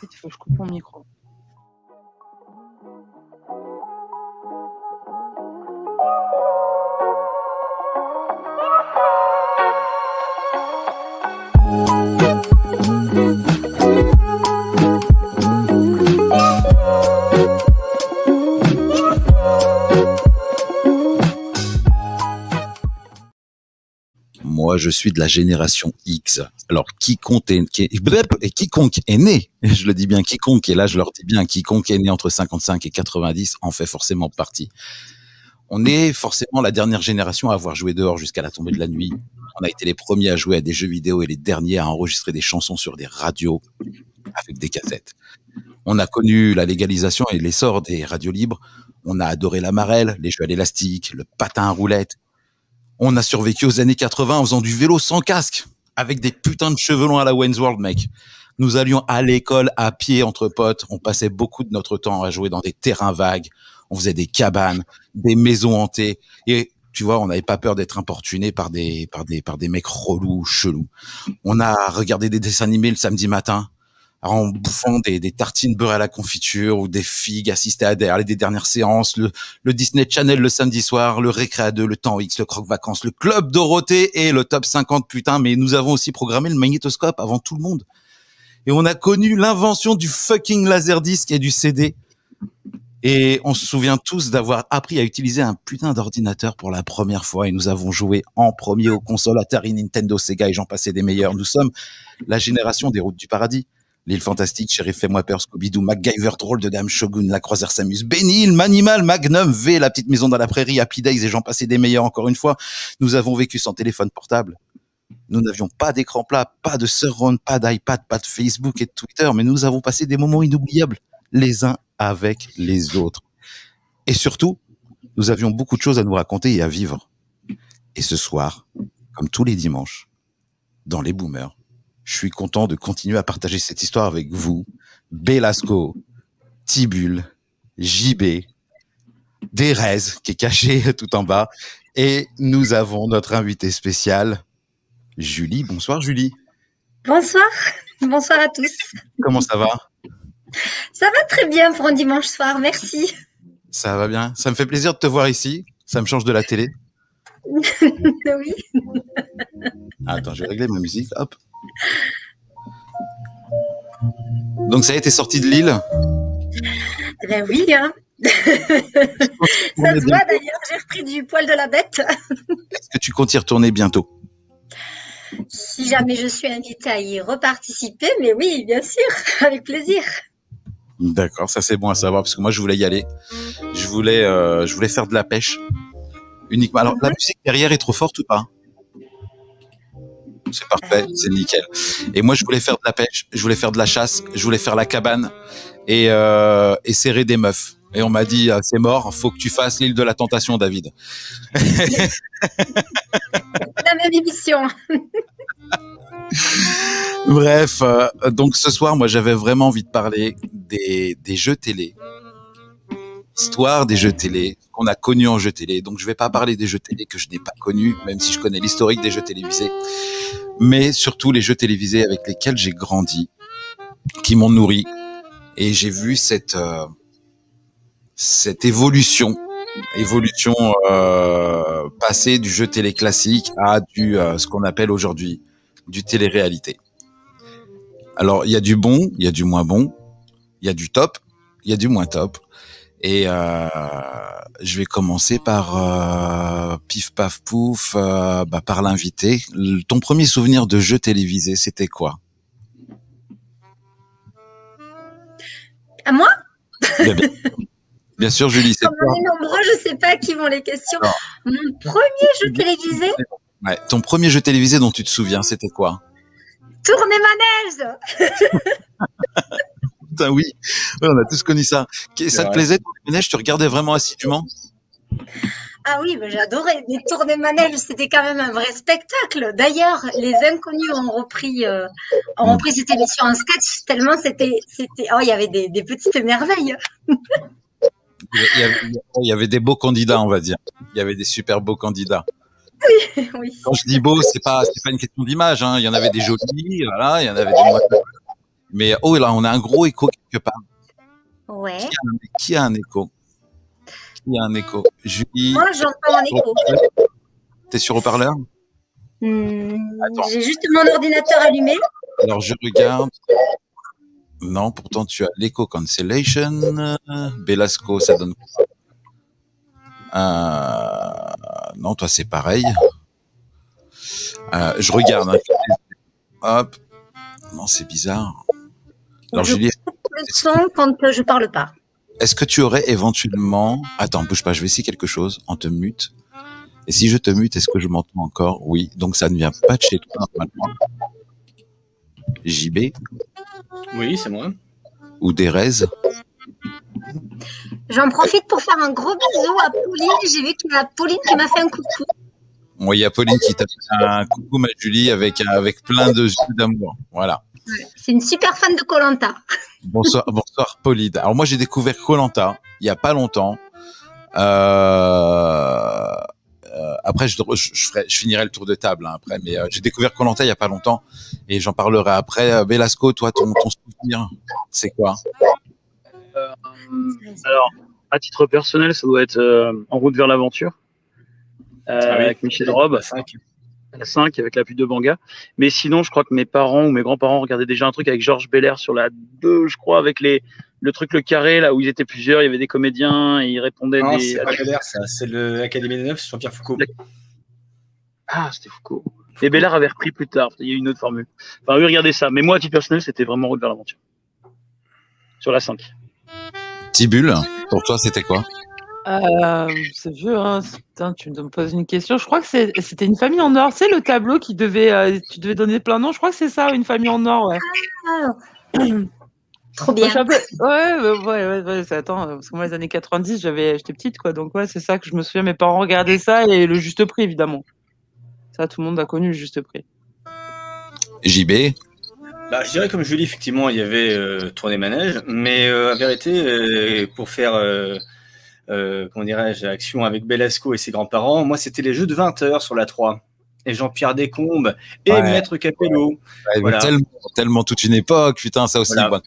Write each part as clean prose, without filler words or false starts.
Il faut que je coupe mon micro. Moi, je suis de la génération X. Alors, quiconque est né, je le dis bien, quiconque, et là, je leur dis bien, quiconque est né entre 55 et 90 en fait forcément partie. On est forcément la dernière génération à avoir joué dehors jusqu'à la tombée de la nuit. On a été les premiers à jouer à des jeux vidéo et les derniers à enregistrer des chansons sur des radios avec des cassettes. On a connu la légalisation et l'essor des radios libres. On a adoré la marelle, les jeux à l'élastique, le patin à roulettes. On a survécu aux années 80 en faisant du vélo sans casque, avec des putains de cheveux longs à la Wayne's World, mec. Nous allions à l'école à pied entre potes. On passait beaucoup de notre temps à jouer dans des terrains vagues. On faisait des cabanes, des maisons hantées. Et tu vois, on n'avait pas peur d'être importuné par des mecs relous, chelous. On a regardé des dessins animés le samedi matin en bouffant des tartines beurre à la confiture ou des figues, assister à des dernières séances, le Disney Channel le samedi soir, le Récréa 2, le Temps X, le Croque Vacances, le Club Dorothée et le Top 50, putain, mais nous avons aussi programmé le magnétoscope avant tout le monde. Et on a connu l'invention du fucking laserdisc et du CD. Et on se souvient tous d'avoir appris à utiliser un putain d'ordinateur pour la première fois et nous avons joué en premier aux consoles Atari, Nintendo, Sega et j'en passais des meilleurs. Nous sommes la génération des routes du paradis. L'île Fantastique, Shérif Fais-moi peur, Scooby-Doo, MacGyver, Drôle de Dame, Shogun, La Croisière s'amuse, Benny Hill, Manimal, Magnum, V, La Petite Maison dans la Prairie, Happy Days et j'en passais des meilleurs encore une fois. Nous avons vécu sans téléphone portable. Nous n'avions pas d'écran plat, pas de surround, pas d'iPad, pas de Facebook et de Twitter, mais nous avons passé des moments inoubliables, les uns avec les autres. Et surtout, nous avions beaucoup de choses à nous raconter et à vivre. Et ce soir, comme tous les dimanches, dans les Boomers, je suis content de continuer à partager cette histoire avec vous, Belasco, Tibul, JB, Derez, qui est caché tout en bas, et nous avons notre invité spécial, Julie. Bonsoir Julie. Bonsoir, bonsoir à tous. Comment ça va? Ça va très bien pour un dimanche soir, merci. Ça va bien. Ça me fait plaisir de te voir ici. Ça me change de la télé. Oui. Attends, je vais régler ma musique. Hop. Donc ça a été sorti de Lille? Eh bien oui, hein. Ça se voit d'ailleurs, j'ai repris du poil de la bête. Est-ce que tu comptes y retourner bientôt? Si jamais je suis invitée à y reparticiper, mais oui, bien sûr, avec plaisir. D'accord, ça c'est bon à savoir parce que moi je voulais y aller. Je voulais faire de la pêche uniquement. Alors la musique derrière est trop forte ou pas? C'est parfait, c'est nickel. Et moi je voulais faire de la pêche, je voulais faire de la chasse, je voulais faire la cabane et serrer des meufs. Et on m'a dit c'est mort, faut que tu fasses l'île de la Tentation, David. La même émission. Bref, donc ce soir, moi j'avais vraiment envie de parler des jeux télé. Histoire des jeux télé qu'on a connus en jeux télé. Donc je vais pas parler des jeux télé que je n'ai pas connus, même si je connais l'historique des jeux télévisés, mais surtout les jeux télévisés avec lesquels j'ai grandi, qui m'ont nourri. Et j'ai vu cette évolution passer du jeu télé classique à ce qu'on appelle aujourd'hui du télé-réalité. Alors, il y a du bon, il y a du moins bon, il y a du top, il y a du moins top. Et je vais commencer par pif paf pouf, par l'invité. Ton premier souvenir de jeu télévisé, c'était quoi? À moi? Bien sûr, Julie. Comme on est nombreux, je sais pas à qui vont les questions. Alors, mon premier jeu télévisé? Ouais, ton premier jeu télévisé dont tu te souviens, c'était quoi? Tourner manège. Putain, oui, on a tous connu ça. Ça te plaisait, Tourner manège? Tu regardais vraiment assidûment? Ah oui, mais j'adorais. Les tournées manège, c'était quand même un vrai spectacle. D'ailleurs, les Inconnus ont repris cette émission en sketch tellement c'était. Oh, il y avait des petites merveilles. Il y avait des beaux candidats, on va dire. Il y avait des super beaux candidats. Oui, oui. Quand je dis beau, c'est pas une question d'image, hein. Il y en avait des jolis, voilà, il y en avait des moins. Mais oh là, on a un gros écho quelque part. Ouais. Qui a un écho? Qui a un écho? Julie, Moi, j'entends un écho. t'es sur haut-parleur? J'ai juste mon ordinateur allumé. Alors je regarde. Non, pourtant tu as l'écho cancellation. Belasco, ça donne quoi? Non, toi c'est pareil. Je regarde. Hein. Hop. Non, c'est bizarre. Alors je Julie, coupe le son quand je parle pas. est-ce que tu aurais éventuellement... Attends, bouge pas, je vais essayer quelque chose. On te mute. Et si je te mute, est-ce que je m'entends encore? Oui, donc ça ne vient pas de chez toi normalement. JB? Oui, c'est moi. Ou Derez? J'en profite pour faire un gros bisou à Pauline. J'ai vu qu'il y a Pauline qui m'a fait un coucou. Moi, il y a Pauline qui t'a fait un coucou, ma Julie, avec plein de yeux d'amour. Voilà. C'est une super fan de Koh-Lanta. Bonsoir, bonsoir, Pauline. Alors moi, j'ai découvert Koh-Lanta il y a pas longtemps. Après, je finirai le tour de table hein, après, mais j'ai découvert Koh-Lanta il y a pas longtemps et j'en parlerai après. Belasco, toi, ton souvenir, c'est quoi? Alors, à titre personnel, ça doit être En route vers l'aventure avec Michel Robe. La 5 avec la pub de Banga. Mais sinon, je crois que mes parents ou mes grands-parents regardaient déjà un truc avec Georges Belair sur la 2, je crois, avec le truc le carré, là où ils étaient plusieurs, il y avait des comédiens et ils répondaient non, c'est pas Belair, ça, c'est l'Académie des Neufs, c'est Jean-Pierre Foucault. Ah, c'était Foucault. Et Belair avait repris plus tard, il y a eu une autre formule. Enfin, oui, regardez ça. Mais moi, à titre personnel, c'était vraiment Route vers l'aventure. Sur la 5. Tibule, pour toi, c'était quoi? C'est vieux, hein. Putain, tu me poses une question. Je crois que c'était Une famille en or. Tu sais, le tableau qui devait, tu devais donner plein de noms. Je crois que c'est ça, Une famille en or, ouais. Trop bien. Ouais. Attends, parce que moi, les années 90, j'étais petite, quoi. Donc, ouais, c'est ça que je me souviens. Mes parents regardaient ça et le juste prix, évidemment. Ça, tout le monde a connu le juste prix. JB? Bah, je dirais comme Julie, effectivement, il y avait Tournée Manège, mais en vérité, pour faire, comment dirais-je, action avec Belasco et ses grands-parents, moi, c'était les jeux de 20 heures sur la 3. Et Jean-Pierre Descombes et Ouais. Maître Capello. Ouais, voilà. tellement toute une époque, putain, ça aussi. Voilà.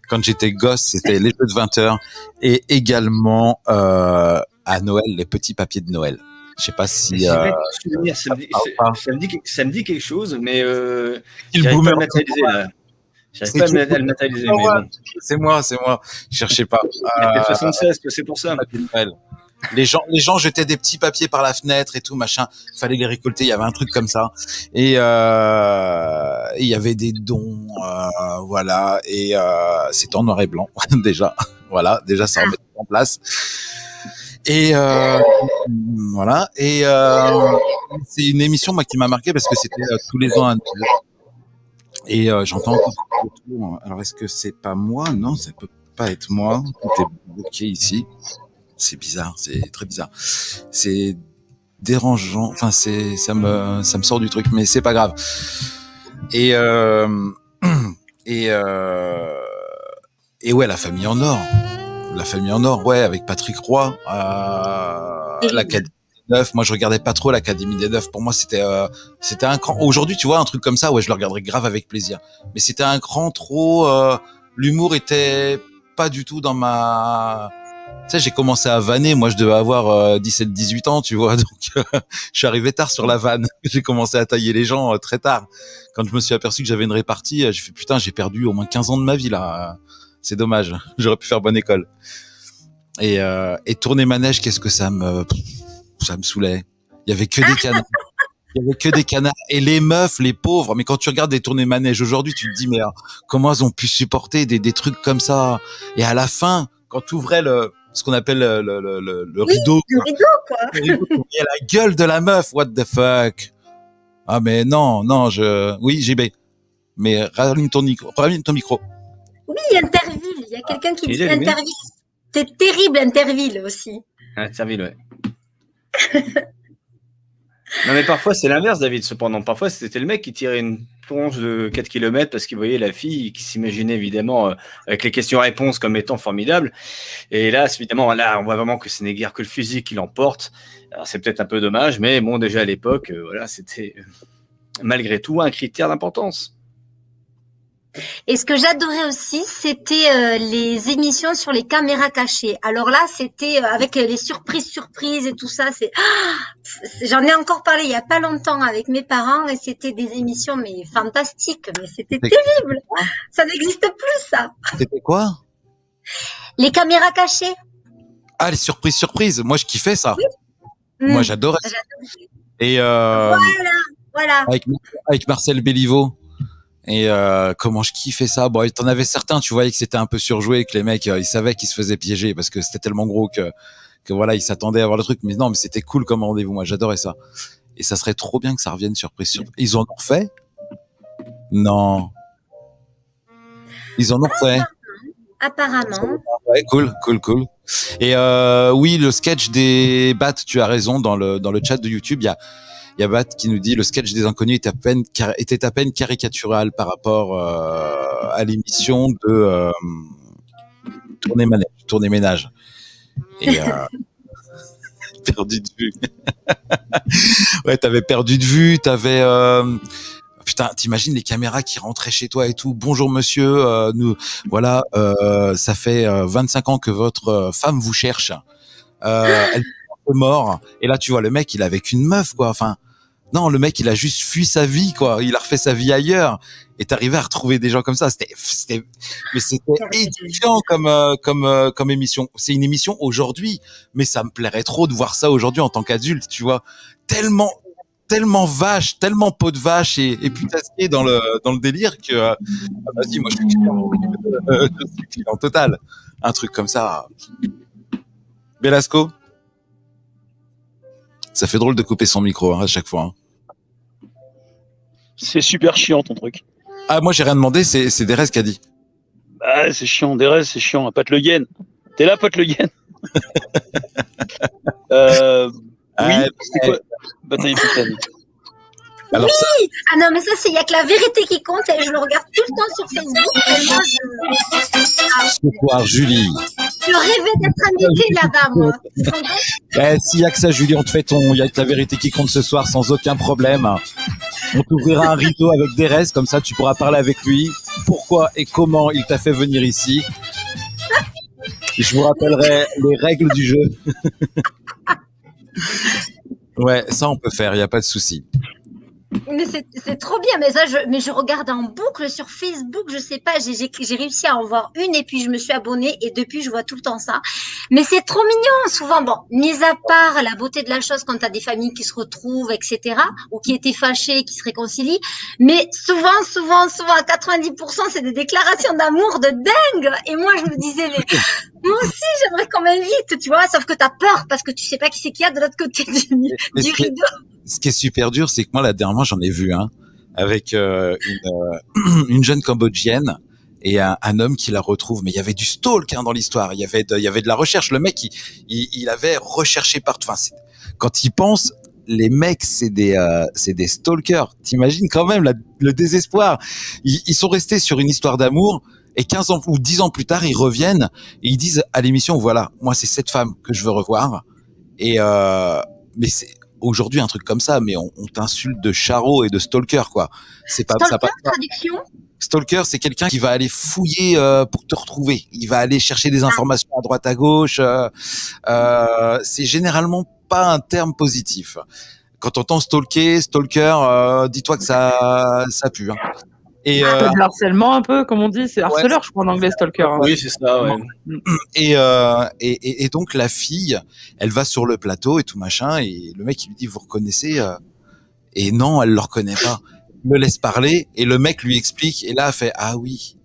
Quand j'étais gosse, c'était les jeux de 20 heures et également à Noël, les petits papiers de Noël. Je sais pas si. Ça me dit quelque chose, mais Il j'arrive pas à boomer. le matérialiser là. J'arrive pas à le matérialiser, mais bon. C'est moi. Je cherchais pas. C'était 76, c'est pour ça. Papier de Noël. Les gens jetaient des petits papiers par la fenêtre et tout machin. Fallait les récolter. Il y avait un truc comme ça. Et il y avait des dons, voilà. Et c'était en noir et blanc déjà. Voilà, déjà ça remet en place. Et voilà. Et c'est une émission moi qui m'a marqué parce que c'était tous les ans à Noël. Et j'entends encore ce retour. Alors est-ce que c'est pas moi? Non, ça peut pas être moi. Tout est bloqué ici. C'est bizarre, c'est très bizarre. C'est dérangeant. Enfin, ça me sort du truc, mais c'est pas grave. Et ouais, La famille en or, ouais, avec Patrick Roy, l'Académie des Neufs. Moi, je regardais pas trop l'Académie des Neufs. Pour moi, c'était un cran. Aujourd'hui, tu vois, un truc comme ça, ouais, je le regarderais grave avec plaisir. Mais c'était un cran trop. L'humour était pas du tout dans ma. Tu sais, j'ai commencé à vanner. Moi, je devais avoir 17-18 ans, tu vois. Donc, je suis arrivé tard sur la vanne. J'ai commencé à tailler les gens très tard. Quand je me suis aperçu que j'avais une répartie, j'ai fait putain, j'ai perdu au moins 15 ans de ma vie là. C'est dommage. J'aurais pu faire bonne école. Et tourner manège, qu'est-ce que ça me saoulait. Il y avait que des canards. Il y avait que des canards. Et les meufs, les pauvres. Mais quand tu regardes des tournées manège aujourd'hui, tu te dis, mais comment elles ont pu supporter des trucs comme ça? Et à la fin, quand tu ouvrais ce qu'on appelle le rideau. Le rideau, quoi. Le rideau, tu voyais la gueule de la meuf. What the fuck? Ah, mais non, oui, JB. Mais rallume ton micro. Oui, Interville. Il y a quelqu'un qui dit Interville. C'était terrible, Interville aussi. Interville, ouais. Non, mais parfois, c'est l'inverse, David, cependant. Parfois, c'était le mec qui tirait une plonge de 4 km parce qu'il voyait la fille qui s'imaginait évidemment avec les questions-réponses comme étant formidable. Et là, évidemment, là, on voit vraiment que ce n'est guère que le physique qui l'emporte. Alors, c'est peut-être un peu dommage, mais bon, déjà à l'époque, voilà, c'était malgré tout un critère d'importance. Et ce que j'adorais aussi, c'était les émissions sur les caméras cachées. Alors là, c'était avec les surprises et tout ça. J'en ai encore parlé il y a pas longtemps avec mes parents et c'était des émissions mais fantastiques, mais c'était terrible. Ça n'existe plus ça. C'était quoi? Les caméras cachées. Ah, les surprises. Moi, je kiffais ça. Oui. Moi, j'adorais ça. Et Voilà. avec Marcel Béliveau. Et comment je kiffais ça. Bon, t'en avais certains, tu voyais que c'était un peu surjoué, que les mecs, ils savaient qu'ils se faisaient piéger parce que c'était tellement gros que voilà, ils s'attendaient à voir le truc. Mais non, mais c'était cool comme rendez-vous. Moi, j'adorais ça. Et ça serait trop bien que ça revienne surprise. Ils en ont fait? Non. Ils en ont fait. Apparemment. Ouais, cool. Et oui, le sketch des Bats, tu as raison, dans le chat de YouTube, il y a Bat qui nous dit le sketch des inconnus était à peine caricatural par rapport à l'émission de Tournée Ménage. Et perdu de vue. Ouais, t'avais perdu de vue, putain, t'imagines les caméras qui rentraient chez toi et tout. Bonjour monsieur, ça fait 25 ans que votre femme vous cherche. Elle est morte. Et là, tu vois, le mec, il est avec une meuf, quoi. Enfin, non, le mec, il a juste fui sa vie, quoi. Il a refait sa vie ailleurs. Et t'arrivais à retrouver des gens comme ça. C'était édifiant comme émission. C'est une émission aujourd'hui, mais ça me plairait trop de voir ça aujourd'hui en tant qu'adulte, tu vois. Tellement vache, tellement peau de vache et putassier dans le délire que vas-y, moi je suis client total. Un truc comme ça. Belasco, ça fait drôle de couper son micro à chaque fois. C'est super chiant ton truc. Ah, moi j'ai rien demandé, c'est Derez qui a dit. Ah, c'est chiant, Derez, c'est chiant. Pat Le Guen. T'es là, Pat Le Guen? Oui, c'était quoi? Bataille Britannique. Alors, oui. Ah non, mais ça, il y a que la vérité qui compte et je le regarde tout le temps sur Facebook. Et moi, ce soir, Julie. Je rêvais d'être invitée là-bas, moi. S'il y a que ça, Julie, il y a que la vérité qui compte ce soir sans aucun problème. On t'ouvrira un rideau avec Derez, comme ça tu pourras parler avec lui. Pourquoi et comment il t'a fait venir ici. Je vous rappellerai les règles du jeu. Ouais, ça on peut faire, il n'y a pas de souci. Mais c'est trop bien, mais je regarde en boucle sur Facebook, je sais pas, j'ai réussi à en voir une et puis je me suis abonnée et depuis je vois tout le temps ça. Mais c'est trop mignon, souvent, bon, mis à part la beauté de la chose quand t'as des familles qui se retrouvent, etc., ou qui étaient fâchées, qui se réconcilient, mais souvent, à 90%, c'est des déclarations d'amour de dingue. Et moi, je me disais, moi aussi, j'aimerais qu'on m'invite, tu vois, sauf que t'as peur parce que tu sais pas qui c'est qu'il y a de l'autre côté du rideau. Ce qui est super dur, c'est que moi, là, dernièrement, j'en ai vu un avec une jeune Cambodgienne et un homme qui la retrouve. Mais il y avait du stalk dans l'histoire. Il y avait de la recherche. Le mec, il avait recherché partout. Enfin, quand il pense, les mecs, c'est des stalkers. T'imagines quand même le désespoir. Ils sont restés sur une histoire d'amour. Et 15 ans ou 10 ans plus tard, ils reviennent et ils disent à l'émission, voilà, moi, c'est cette femme que je veux revoir. Et mais c'est aujourd'hui un truc comme ça, mais on t'insulte de charreau et de stalker, quoi. C'est pas stalker, ça. traduction. Stalker, c'est quelqu'un qui va aller fouiller pour te retrouver. Il va aller chercher des informations à droite à gauche. C'est généralement pas un terme positif. Quand on entend stalker, stalker, dis-toi que ça pue. Hein. Et c'est de l'harcèlement un peu, comme on dit, c'est harceleur, ouais, je crois en anglais, stalker. Hein. Oui, c'est ça, ouais. Et donc la fille, elle va sur le plateau et tout machin, et le mec il lui dit, vous reconnaissez et non, elle le reconnaît pas. Il me laisse parler et le mec lui explique, et là elle fait, ah oui.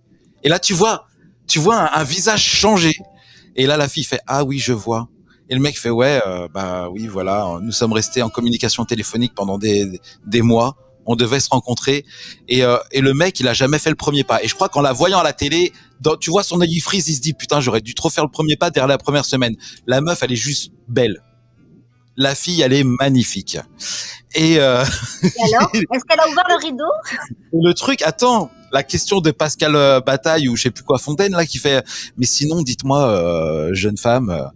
Et là tu vois un visage changer. Et là la fille fait, ah oui, je vois. Et le mec fait, ouais, bah oui, voilà, nous sommes restés en communication téléphonique pendant des mois. On devait se rencontrer et le mec il a jamais fait le premier pas, et je crois qu'en la voyant à la télé, tu vois son œil il frise, il se dit putain, j'aurais dû trop faire le premier pas derrière la première semaine. La meuf elle est juste belle, la fille elle est magnifique et alors est-ce qu'elle a ouvert le rideau? Le truc, attends, la question de Pascal Bataille ou je sais plus quoi, Fontaine là, qui fait, mais sinon dites-moi jeune femme,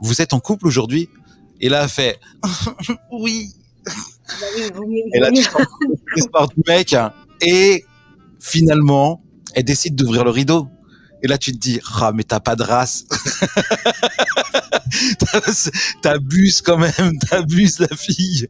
vous êtes en couple aujourd'hui? Et là elle fait oui. Et là, tu comprends l'histoire du mec, et finalement, Elle décide d'ouvrir le rideau. Et là, tu te dis, ah, mais t'as pas de race. T'abuses quand même, t'abuses la fille.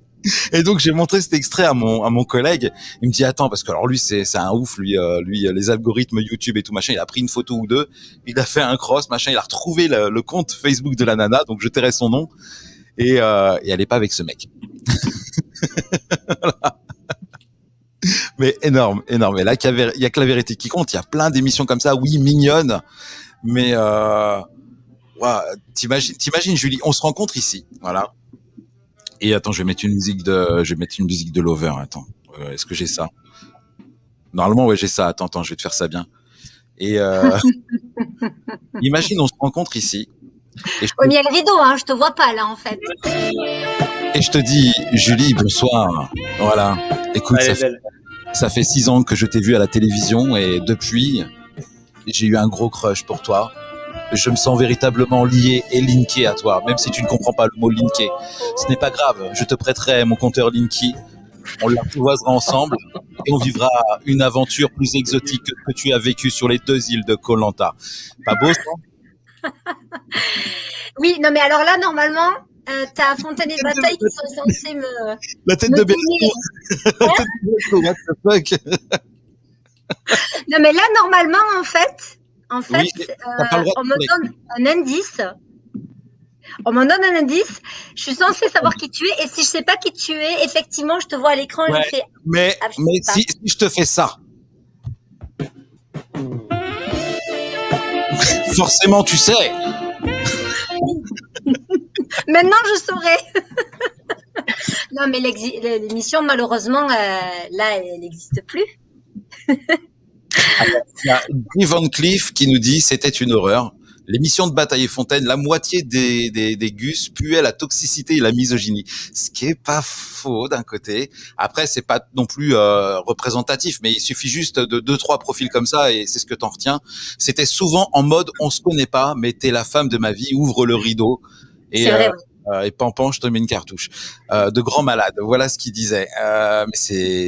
Et donc, j'ai montré cet extrait à mon collègue. Il me dit, attends, parce que alors lui, c'est un ouf, lui, les algorithmes YouTube et tout, machin. Il a pris une photo ou deux. Il a fait un cross, machin. Il a retrouvé le compte Facebook de la nana. Donc, je tairai son nom. Et elle est pas avec ce mec. Voilà. Mais énorme. Et là, il y a que la vérité qui compte. Il y a plein d'émissions comme ça, oui, mignonnes, mais t'imagines, Julie, on se rencontre ici, voilà. Et attends, je vais mettre une musique de Lover. Attends, est-ce que j'ai ça? Normalement, ouais, j'ai ça. Attends, je vais te faire ça bien. Et imagine, on se rencontre ici. Oui, mais il y a le rideau, hein, je te vois pas là, en fait. Et je te dis, Julie, bonsoir. Voilà. Écoute, ça fait 6 ans que je t'ai vu à la télévision et depuis, j'ai eu un gros crush pour toi. Je me sens véritablement lié et linké à toi, même si tu ne comprends pas le mot linké. Ce n'est pas grave, je te prêterai mon compteur Linky. On l'apprivoisera ensemble et on vivra une aventure plus exotique que ce que tu as vécu sur les 2 îles de Koh Lanta. Pas beau, ça? Oui, non, mais alors là, normalement, t'as Fontaine et Bataille qui sont censés me. La tête de Bertrand. La tête de Bertrand, what the fuck? Non, mais là, normalement, en fait, Oui, on me donne un indice. On me donne un indice. Je suis censée savoir qui tu es. Et si je sais pas qui tu es, effectivement, je te vois à l'écran et je fais. Mais si je te fais ça, forcément, tu sais. Maintenant, je saurais. Non, mais l'émission, malheureusement, là, elle n'existe plus. Il y a Guy Van Cleef qui nous dit c'était une horreur. L'émission de Bataille et Fontaine, la moitié des gus puait la toxicité et la misogynie. Ce qui est pas faux d'un côté. Après, c'est pas non plus représentatif, mais il suffit juste de 2-3 profils comme ça et c'est ce que t'en retiens. C'était souvent en mode on se connaît pas, mais t'es la femme de ma vie, ouvre le rideau. Et, vrai, et Pampan, je te mets une cartouche. De grand malade. Voilà ce qu'il disait. Mais c'est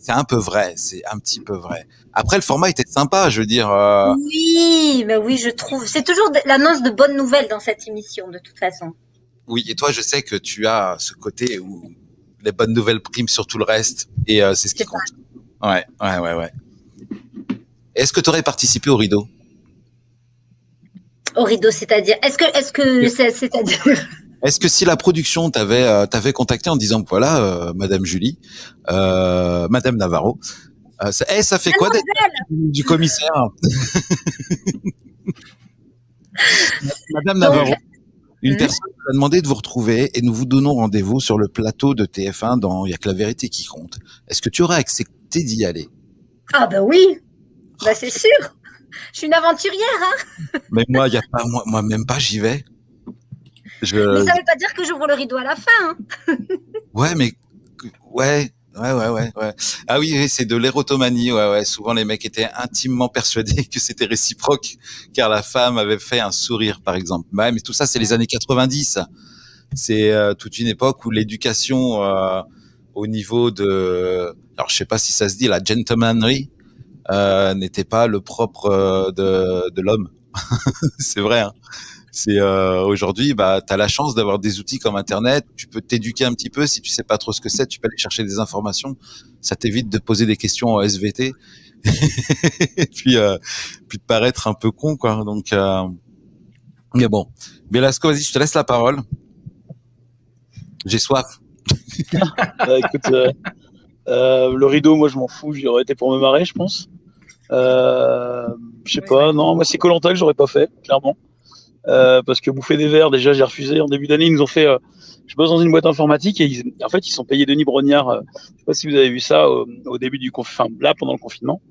un peu vrai. C'est un petit peu vrai. Après, le format était sympa, je veux dire. Oui, mais oui, je trouve. C'est toujours l'annonce de bonnes nouvelles dans cette émission, de toute façon. Oui, et toi, je sais que tu as ce côté où les bonnes nouvelles priment sur tout le reste, et c'est ce qui compte. Ouais. Est-ce que tu aurais participé au rideau? Au rideau, c'est-à-dire c'est-à-dire Est-ce que si la production t'avait contacté en disant voilà, Madame Julie, Madame Navarro, ça fait quoi d'être du commissaire? Madame Navarro, une personne nous a demandé de vous retrouver et nous vous donnons rendez-vous sur le plateau de TF1 dans Il y a que la vérité qui compte. Est-ce que tu aurais accepté d'y aller? Ah bah oui, bah c'est sûr. Je suis une aventurière, hein. Mais moi, moi même pas, j'y vais. Mais ça veut pas dire que j'ouvre le rideau à la fin. Hein. Ouais, mais ouais. Ah oui, c'est de l'érotomanie. Ouais. Souvent, les mecs étaient intimement persuadés que c'était réciproque, car la femme avait fait un sourire, par exemple. Ouais, mais tout ça, c'est les années 90. C'est toute une époque où l'éducation au niveau de, alors je sais pas si ça se dit, la gentlemanry n'était pas le propre de l'homme. C'est vrai. Hein. C'est aujourd'hui, t'as la chance d'avoir des outils comme Internet. Tu peux t'éduquer un petit peu si tu sais pas trop ce que c'est. Tu peux aller chercher des informations. Ça t'évite de poser des questions en SVT et puis de paraître un peu con, quoi. Donc, mais bon, Belasco, vas-y, je te laisse la parole. J'ai soif. Écoute, le rideau, moi, je m'en fous. J'y aurais été pour me marrer, je pense. Je sais pas. Non, moi, c'est Koh Lanta que j'aurais pas fait, clairement. Parce que bouffer des verres, déjà j'ai refusé en début d'année. Ils nous ont fait, je bosse dans une boîte informatique et en fait ils sont payés Denis Brognard. Je sais pas si vous avez vu ça au début du là pendant le confinement.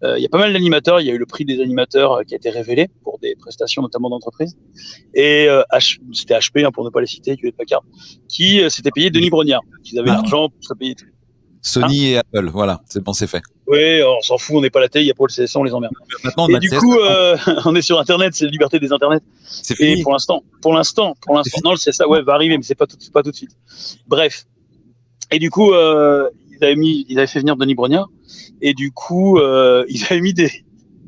Il y a pas mal d'animateurs. Il y a eu le prix des animateurs qui a été révélé pour des prestations notamment d'entreprise. Et c'était HP pour ne pas les citer, Hewlett-Packard, qui s'était payé Denis Brognard. Ils avaient l'argent pour se payer. Sony et Apple, voilà, c'est bon, c'est fait. Oui, on s'en fout, on n'est pas la télé, il n'y a pas le CSA, on les emmerde. Maintenant, et du coup, on est sur Internet, c'est la liberté des Internets. C'est fini. Et pour l'instant, non, le CSA, pas arrivé, mais c'est pas tout de suite. Bref. Et du coup, ils avaient fait venir Denis Brognard, et du coup, ils avaient mis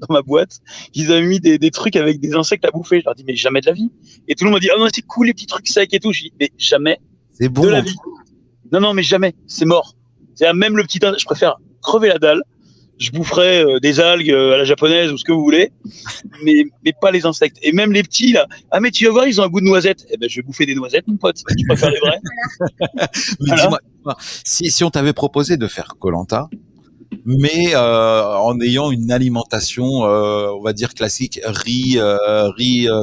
dans ma boîte, ils avaient mis des trucs avec des insectes à bouffer. Je leur dis, mais jamais de la vie. Et tout le monde m'a dit, oh non, c'est cool, les petits trucs secs et tout. Je dis, mais jamais C'est bon. de la vie. Non, mais jamais. C'est mort. C'est-à-dire, même le petit, je préfère crever la dalle. Je boufferai des algues à la japonaise ou ce que vous voulez, mais pas les insectes. Et même les petits, là, ah, mais tu vas voir, ils ont un goût de noisette. Eh ben, je vais bouffer des noisettes, mon pote. Je préfère les vrais. Mais Voilà. dis-moi, si on t'avait proposé de faire Koh-Lanta, mais en ayant une alimentation, on va dire classique, riz,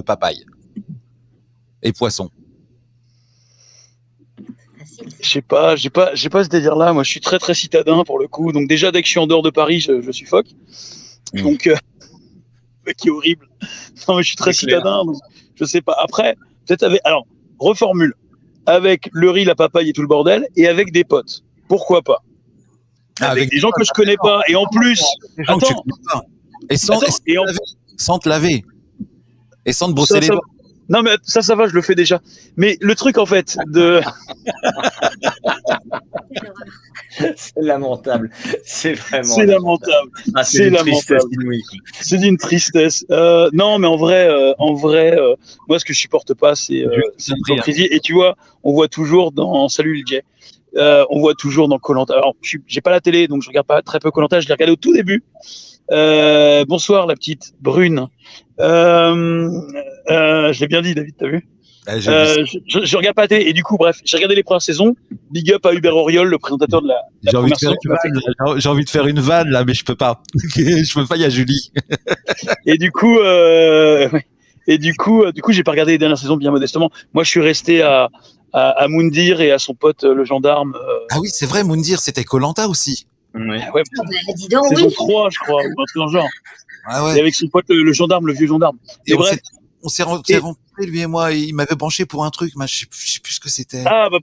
papaye et poisson. Facile. J'ai pas ce délire-là. Moi, je suis très, très citadin pour le coup. Donc, déjà, dès que je suis en dehors de Paris, je suffoque. Donc, qui est horrible. Non, mais je suis très C'est clair. citadin. Donc, je sais pas. Après, peut-être avec, alors, reformule. Avec le riz, la papaye et tout le bordel, et avec des potes. Pourquoi pas? Avec des gens que je connais pas. Et en plus, Des gens que tu attends, connais pas. Et sans, attends, et en- sans te laver. Et sans te brosser les ça- dents. non, mais ça va, je le fais déjà. Mais le truc, en fait, C'est lamentable. C'est vraiment. c'est lamentable. Ah, c'est c'est une lamentable. tristesse inouïe, quoi. C'est d'une tristesse. Non, mais en vrai, moi, ce que je supporte pas, c'est J'ai compris, l'hypocrisie. Et tu vois, on voit toujours dans Salut le Jay, on voit toujours dans Koh-Lanta. Alors, j'ai pas la télé, donc je regarde pas très peu Koh-Lanta. Je l'ai regardé au tout début. Bonsoir, la petite brune. Je l'ai bien dit, David, t'as vu? Je regarde pas la télé. Et du coup, bref, j'ai regardé les premières saisons. Big up à Hubert Auriol, le présentateur de la J'ai envie, première saison qui m'a fait. j'ai envie de faire une vanne là, mais je peux pas. Je peux pas, il y a Julie. Et du coup, j'ai pas regardé les dernières saisons bien modestement. Moi, je suis resté à Moundir et à son pote le gendarme. Ah oui, c'est vrai, Moundir, c'était Koh-Lanta aussi. Ouais. Ouais, Ah bah, dis donc, saison oui. 3, je crois, ou un truc dans le genre. Ah Et ouais. avec son pote le gendarme, le vieux gendarme. Et Et bref. on s'est rencontrés, lui et moi, et il m'avait branché pour un truc, mais je sais plus ce que c'était. Ah, bah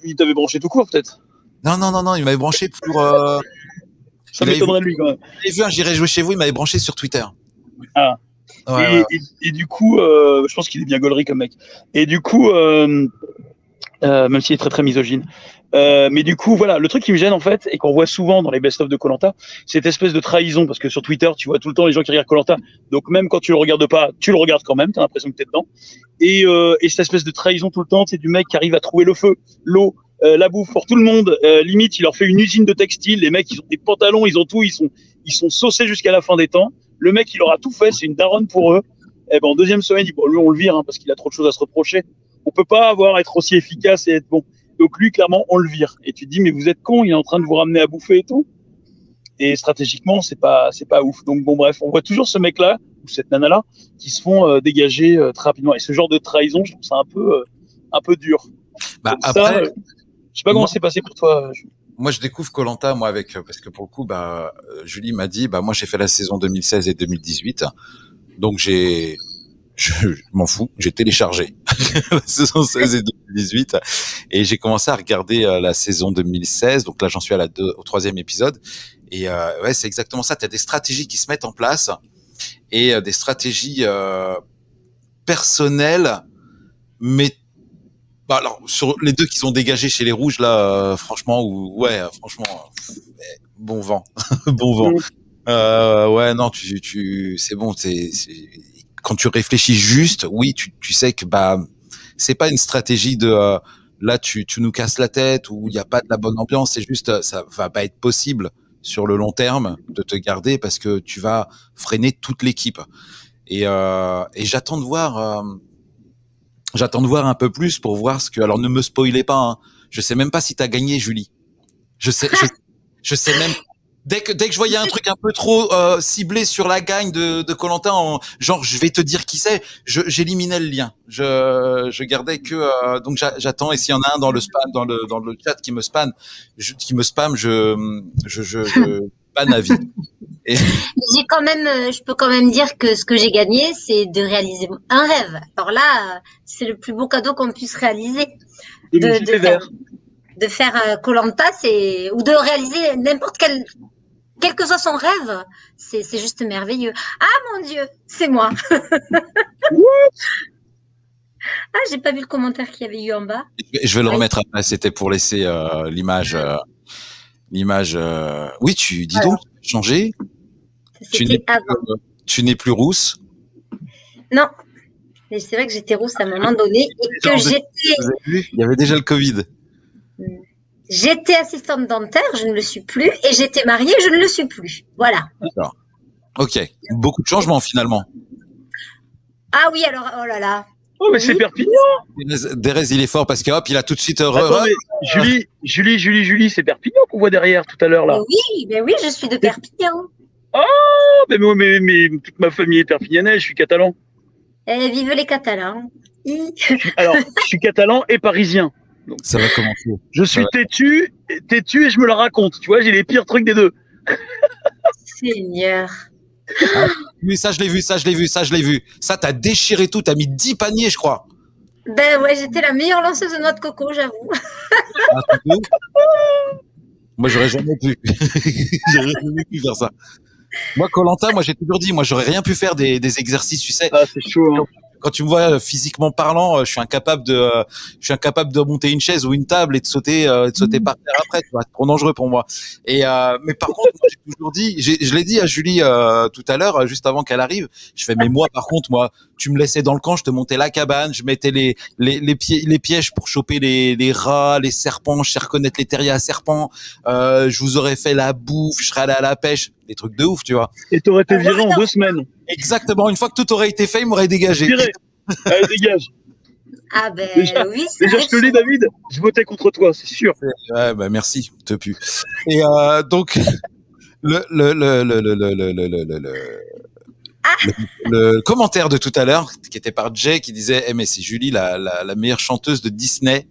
il t'avait branché tout court, peut-être. Non, il m'avait branché pour. Ça il avait m'étonnerait de lui, quand même. J'ai vu un J'irai jouer chez vous, il m'avait branché sur Twitter. Ah. Ouais. Et du coup, je pense qu'il est bien gaulerie comme mec. Et du coup, même s'il est très très misogyne. Mais du coup, voilà, le truc qui me gêne en fait, et qu'on voit souvent dans les best-of de Koh-Lanta, c'est cette espèce de trahison, parce que sur Twitter, tu vois tout le temps les gens qui regardent Koh-Lanta, donc même quand tu le regardes pas, tu le regardes quand même, t'as l'impression que t'es dedans. Et cette espèce de trahison tout le temps, c'est du mec qui arrive à trouver le feu, l'eau, la bouffe pour tout le monde. Limite, il leur fait une usine de textile. Les mecs, ils ont des pantalons, ils ont tout, ils sont saucés jusqu'à la fin des temps. Le mec, il aura tout fait, c'est une daronne pour eux. Et ben en deuxième semaine, il dit bon, lui on le vire parce qu'il a trop de choses à se reprocher. On peut pas être aussi efficace et être bon. Donc lui, clairement, on le vire. Et tu te dis mais vous êtes con, il est en train de vous ramener à bouffer et tout. Et stratégiquement, c'est pas ouf. Donc bon, bref, on voit toujours ce mec-là ou cette nana-là qui se font dégager très rapidement. Et ce genre de trahison, je trouve ça un peu dur. Bah, donc après, ça, je sais pas comment c'est passé pour toi. moi, je découvre Koh-Lanta, moi, parce que pour le coup, Julie m'a dit, moi, j'ai fait la saison 2016 et 2018. Donc, je m'en fous, j'ai téléchargé la saison 16 et 2018 et j'ai commencé à regarder la saison 2016. Donc là, j'en suis au 3e épisode. Et ouais, c'est exactement ça. Tu as des stratégies qui se mettent en place et des stratégies personnelles, mais alors sur les deux qui sont dégagés chez les rouges là, franchement, bon vent, bon vent. Ouais, non, c'est bon, quand tu réfléchis juste, oui, tu sais que c'est pas une stratégie de là tu nous casses la tête ou il y a pas de la bonne ambiance, c'est juste ça va pas être possible sur le long terme de te garder parce que tu vas freiner toute l'équipe. Et j'attends de voir un peu plus pour voir ce que. Alors ne me spoilez pas, hein. Je sais même pas si t'as gagné, Julie. Je sais même. Dès que je voyais un truc un peu trop ciblé sur la gagne de Koh-Lanta, genre je vais te dire qui c'est, j'éliminais le lien. Je gardais que donc j'attends, et s'il y en a un dans le spam, dans le chat qui me spam, je banne à vie. Et Je peux quand même dire que ce que j'ai gagné, c'est de réaliser un rêve. Alors là, c'est le plus beau cadeau qu'on puisse réaliser. De faire Koh-Lanta, ou de réaliser n'importe quel que soit son rêve, c'est juste merveilleux. Ah mon Dieu, c'est moi. Ah, j'ai pas vu le commentaire qu'il y avait eu en bas. Je vais le remettre après. C'était pour laisser l'image. Oui, tu dis donc, changer. C'était avant. Tu n'es plus rousse. Non, mais c'est vrai que j'étais rousse à un moment donné et que Vous avez vu, il y avait déjà le Covid. j'étais assistante dentaire, je ne le suis plus, et j'étais mariée, je ne le suis plus. Voilà. D'accord. Ok. Beaucoup de changements finalement. Ah oui, alors, oh là là. Oh, mais c'est Perpignan. Derez, il est fort parce que hop, il a tout de suite. Attendez, Julie, c'est Perpignan qu'on voit derrière tout à l'heure là. Mais oui, je suis de Perpignan. Oh, mais moi, mais toute ma famille est perpignanaise, je suis catalan. Et vive les Catalans. Alors, je suis catalan et parisien. Donc, ça va commencer. Je suis têtu et je me la raconte. Tu vois, j'ai les pires trucs des deux. Seigneur. Ah, oui, ça je l'ai vu. Ça, t'as déchiré tout, t'as mis 10 paniers, je crois. Ben ouais, j'étais la meilleure lanceuse de noix de coco, j'avoue. Moi, j'aurais jamais pu. J'aurais jamais pu faire ça. Moi, Koh-Lanta, j'ai toujours dit, moi, j'aurais rien pu faire des exercices, tu sais. Ah, c'est chaud, hein. Quand tu me vois physiquement parlant, je suis incapable de monter une chaise ou une table et de sauter par terre après. Tu vois, c'est trop dangereux pour moi. Mais par contre, moi, j'ai toujours dit, je l'ai dit à Julie tout à l'heure, juste avant qu'elle arrive. Je fais, mais moi, par contre, tu me laissais dans le camp, je te montais la cabane, je mettais les pièges pour choper les rats, les serpents, je sais reconnaître les terriers à serpents. Je vous aurais fait la bouffe, je serais allé à la pêche, des trucs de ouf, tu vois. Et t'aurais été viré en 2 semaines. Exactement. Une fois que tout aurait été fait, il m'aurait dégagé. Viré. Allez, dégage. Ah ben oui, c'est Déjà, vrai je te le dis, David, je votais contre toi, c'est sûr. Ouais, bah merci, te pue. Et donc le commentaire de tout à l'heure, qui était par Jay, qui disait mais c'est Julie la meilleure chanteuse de Disney,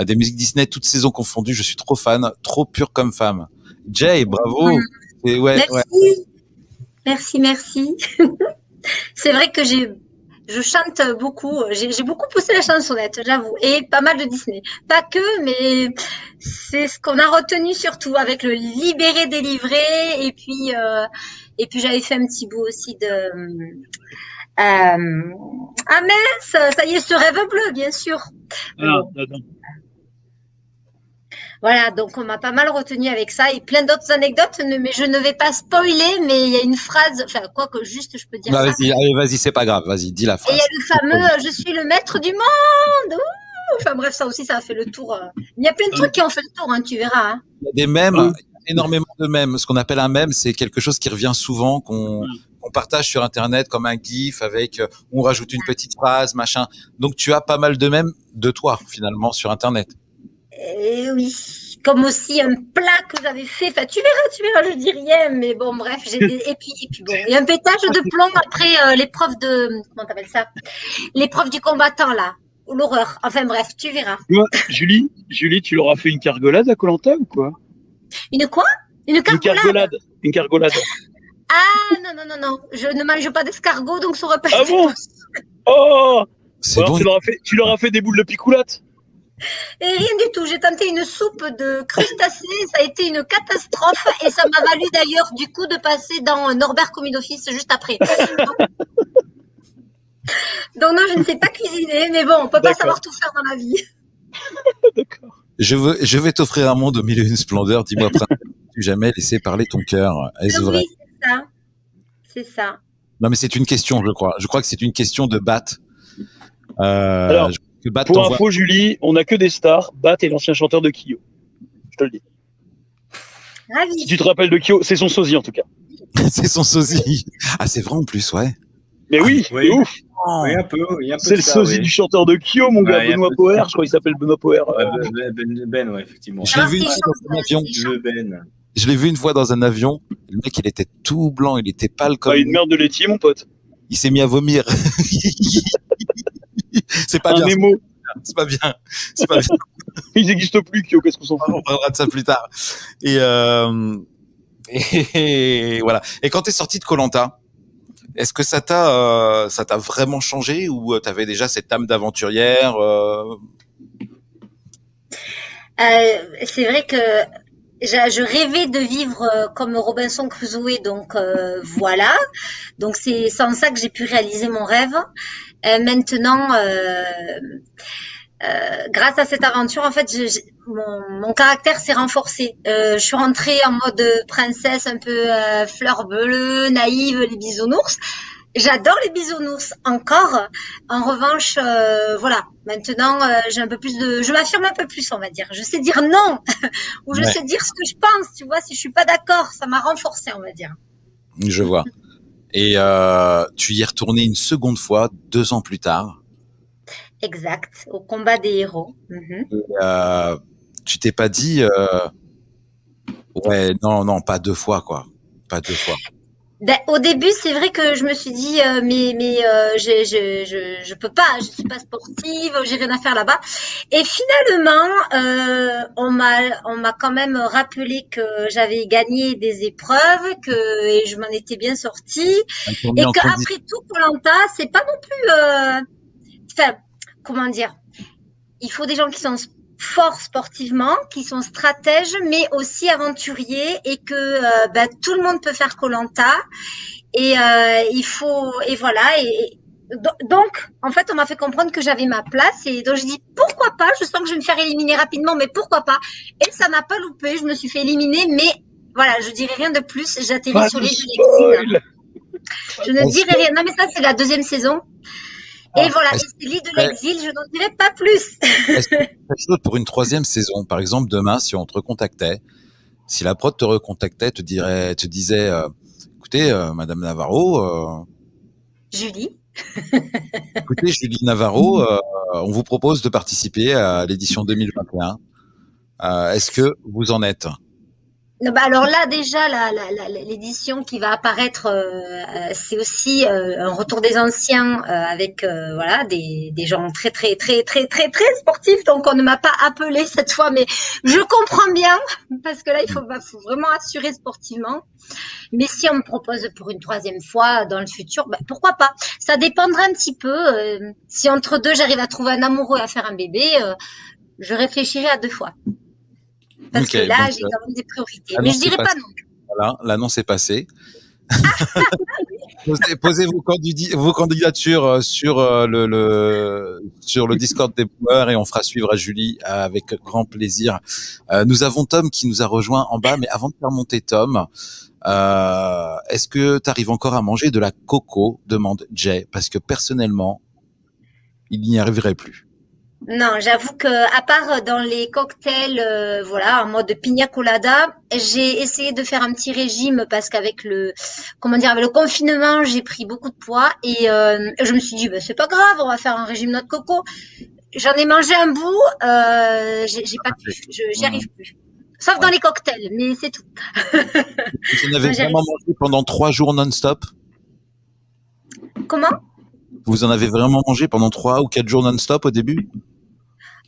des musiques Disney toutes saisons confondues, je suis trop fan, trop pure comme femme. Jay, bravo. Et Merci. C'est vrai que je chante beaucoup, j'ai beaucoup poussé la chansonnette, j'avoue, et pas mal de Disney. Pas que, mais c'est ce qu'on a retenu surtout avec le libéré délivré, et puis j'avais fait un petit bout aussi de ah mince, ça y est, ce rêve bleu, bien sûr. Voilà, donc on m'a pas mal retenu avec ça et plein d'autres anecdotes, mais je ne vais pas spoiler, mais il y a une phrase, enfin quoi que juste je peux dire ça. Vas-y, c'est pas grave, vas-y, dis la phrase. Et il y a le fameux je suis le maître du monde. Ouh, enfin bref, ça aussi ça a fait le tour. Il y a plein de trucs qui ont fait le tour, hein, tu verras. Hein. Il y a des mèmes, énormément de mèmes. Ce qu'on appelle un mème, c'est quelque chose qui revient souvent, qu'on partage sur internet comme un gif avec on rajoute une petite phrase, machin. Donc tu as pas mal de mèmes de toi finalement sur internet. Et oui, comme aussi un plat que j'avais fait. Enfin, tu verras, je dis rien, mais bon, bref, et puis bon, il y a un pétage de plomb après l'épreuve de, comment t'appelles ça? L'épreuve du combattant, là. L'horreur. Enfin, bref, tu verras. Ouais, Julie, tu leur as fait une cargolade à Koh-Lanta ou quoi? Une quoi? Une cargolade? Une cargolade. Ah, non. Je ne mange pas d'escargot, donc ça aurait pas été bon? Oh! C'est Alors, bon. tu leur as fait des boules de picoulate? Et rien du tout. J'ai tenté une soupe de crustacés. Ça a été une catastrophe. Et ça m'a valu d'ailleurs, du coup, de passer dans Norbert Commis d'Office juste après. Donc, non, je ne sais pas cuisiner. Mais bon, on peut pas savoir tout faire dans la vie. D'accord. Je vais t'offrir un monde au milieu d'une splendeur. Dis-moi, tu jamais laissé parler ton cœur? Est-ce vrai? Oui, c'est ça. Non, mais c'est une question, je crois. Je crois que c'est une question de Bat. Alors, pour info, Julie, on n'a que des stars. Bat est l'ancien chanteur de Kyo. Je te le dis. Ravi. Si tu te rappelles de Kyo, c'est son sosie en tout cas. C'est son sosie. Ah, c'est vrai en plus, ouais. Mais oui, c'est ouf. Oui, un peu. C'est le sosie du chanteur de Kyo, mon gars, Benoît Poher. Je crois qu'il s'appelle Benoît Poher. Ben, ouais, effectivement. Je l'ai vu une fois dans un avion. Je l'ai vu une fois dans un avion. Le mec, il était tout blanc, il était pâle comme. Une merde de laitier, mon pote. Il s'est mis à vomir. C'est pas bien. C'est pas bien. Ils n'existent plus, Kyo. Qu'est-ce qu'on s'en fout? On parlera de ça plus tard. Et voilà. Et quand t'es sorti de Koh-Lanta, est-ce que ça t'a vraiment changé ou t'avais déjà cette âme d'aventurière? C'est vrai que je rêvais de vivre comme Robinson Crusoe, donc voilà. Donc c'est sans ça que j'ai pu réaliser mon rêve. Maintenant, grâce à cette aventure, en fait, mon caractère s'est renforcé. Je suis rentrée en mode princesse, un peu fleur bleue, naïve, les bisounours. J'adore les bisounours encore. En revanche, voilà. Maintenant, j'ai un peu plus je m'affirme un peu plus, on va dire. Je sais dire non ou je sais dire ce que je pense. Tu vois, si je suis pas d'accord, ça m'a renforcé, on va dire. Je vois. Et tu y es retourné une seconde fois, 2 ans plus tard. Exact. Au combat des héros. Et, tu t'es pas dit, ouais, non, pas 2 fois, quoi. Pas 2 fois. Au début, c'est vrai que je me suis dit, mais je peux pas, je suis pas sportive, j'ai rien à faire là-bas. Et finalement, on m'a quand même rappelé que j'avais gagné des épreuves, et je m'en étais bien sortie, et qu'après tout, Koh-Lanta, c'est pas non plus, enfin, comment dire, il faut des gens qui sont forts sportivement, qui sont stratèges, mais aussi aventuriers, et que tout le monde peut faire Koh-Lanta. Et voilà. Et donc, en fait, on m'a fait comprendre que j'avais ma place, et donc je dis pourquoi pas. Je sens que je vais me faire éliminer rapidement, mais pourquoi pas. Et ça n'a pas loupé. Je me suis fait éliminer, mais voilà, je dirai rien de plus. J'atterris sur l'île de l'exil. Je ne dirai rien. Non, mais ça, c'est la 2e saison. Et voilà, c'est l'île de l'exil, je n'en dirai pas plus. Est-ce que tu as chose pour une 3e saison? Par exemple, demain, si on te recontactait, si la prod te recontactait, te disait, écoutez, Madame Navarro, Julie. Écoutez, Julie Navarro, on vous propose de participer à l'édition 2021. Est-ce que vous en êtes? Alors là, déjà, l'édition qui va apparaître, c'est aussi un retour des anciens, avec voilà, des gens très très très très très très sportifs. Donc on ne m'a pas appelé cette fois, mais je comprends bien, parce que là il faut vraiment assurer sportivement. Mais si on me propose pour une 3e fois dans le futur, pourquoi pas? Ça dépendra un petit peu. Si entre deux j'arrive à trouver un amoureux et à faire un bébé, je réfléchirai à 2 fois. Parce que là, j'ai quand même des priorités. Mais je dirais pas non. Voilà, l'annonce est passée. Posez vos candidatures sur le Discord des Boueurs, et on fera suivre à Julie avec grand plaisir. Nous avons Tom qui nous a rejoint en bas, mais avant de faire monter Tom, est-ce que tu arrives encore à manger de la coco? Demande Jay, parce que personnellement, il n'y arriverait plus. Non, j'avoue que à part dans les cocktails, voilà, en mode pina colada, j'ai essayé de faire un petit régime, parce qu'avec avec le confinement, j'ai pris beaucoup de poids, et je me suis dit, c'est pas grave, on va faire un régime noix de coco. J'en ai mangé un bout, j'ai pas pu, j'y arrive plus. Sauf dans les cocktails, mais c'est tout. Vous en avez vraiment mangé pendant 3 jours non-stop? Comment? Vous en avez vraiment mangé pendant 3 ou 4 jours non-stop au début?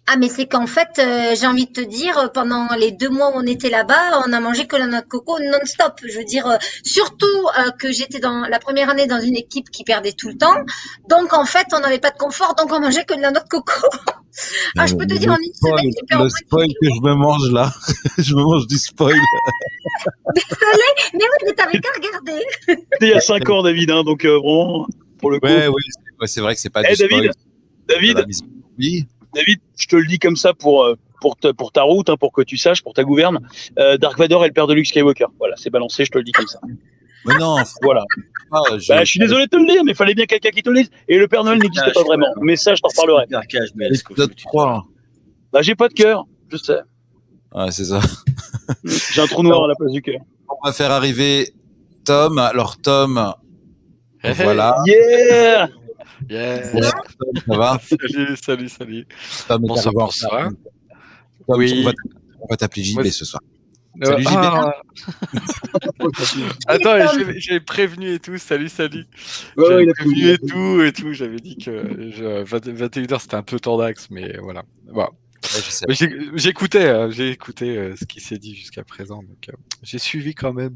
Ah, mais c'est qu'en fait, j'ai envie de te dire, pendant les 2 mois où on était là-bas, on a mangé que la noix de coco non-stop. Je veux dire, surtout que j'étais dans la première année dans une équipe qui perdait tout le temps. Donc, en fait, on n'avait pas de confort, donc on mangeait que de la noix de coco. Je peux te dire, en une semaine, j'ai perdu. Le spoil que je me mange là, je me mange du spoil. Désolée, mais oui, mais t'avais qu'à regarder. C'était il y a 5 ans, David, hein, donc vraiment, pour le coup. Oui, c'est vrai que c'est pas du spoil. David, oui. David, je te le dis comme ça pour ta route, hein, pour que tu saches, pour ta gouverne. Dark Vador est le père de Luke Skywalker. Voilà, c'est balancé, je te le dis comme ça. Mais non, voilà. Je suis désolé de te le dire, mais il fallait bien quelqu'un qui te le dise. Et le Père Noël n'existe pas vraiment. Mais ça, je t'en reparlerai. J'ai pas de cœur, je sais. Ouais, c'est ça. J'ai un trou noir à la place du cœur. On va faire arriver Tom. Alors, Tom, voilà. Yeah! Yeah. Ça va? Salut. Tom, bonsoir. Tom, oui. On va t'appeler JB ce soir. Salut JB. Attends, j'ai prévenu et tout. Salut. J'avais prévenu et tout. J'avais dit que 21h c'était un peu tendax, mais voilà. Bon. Ouais, j'ai écouté ce qui s'est dit jusqu'à présent, donc j'ai suivi quand même.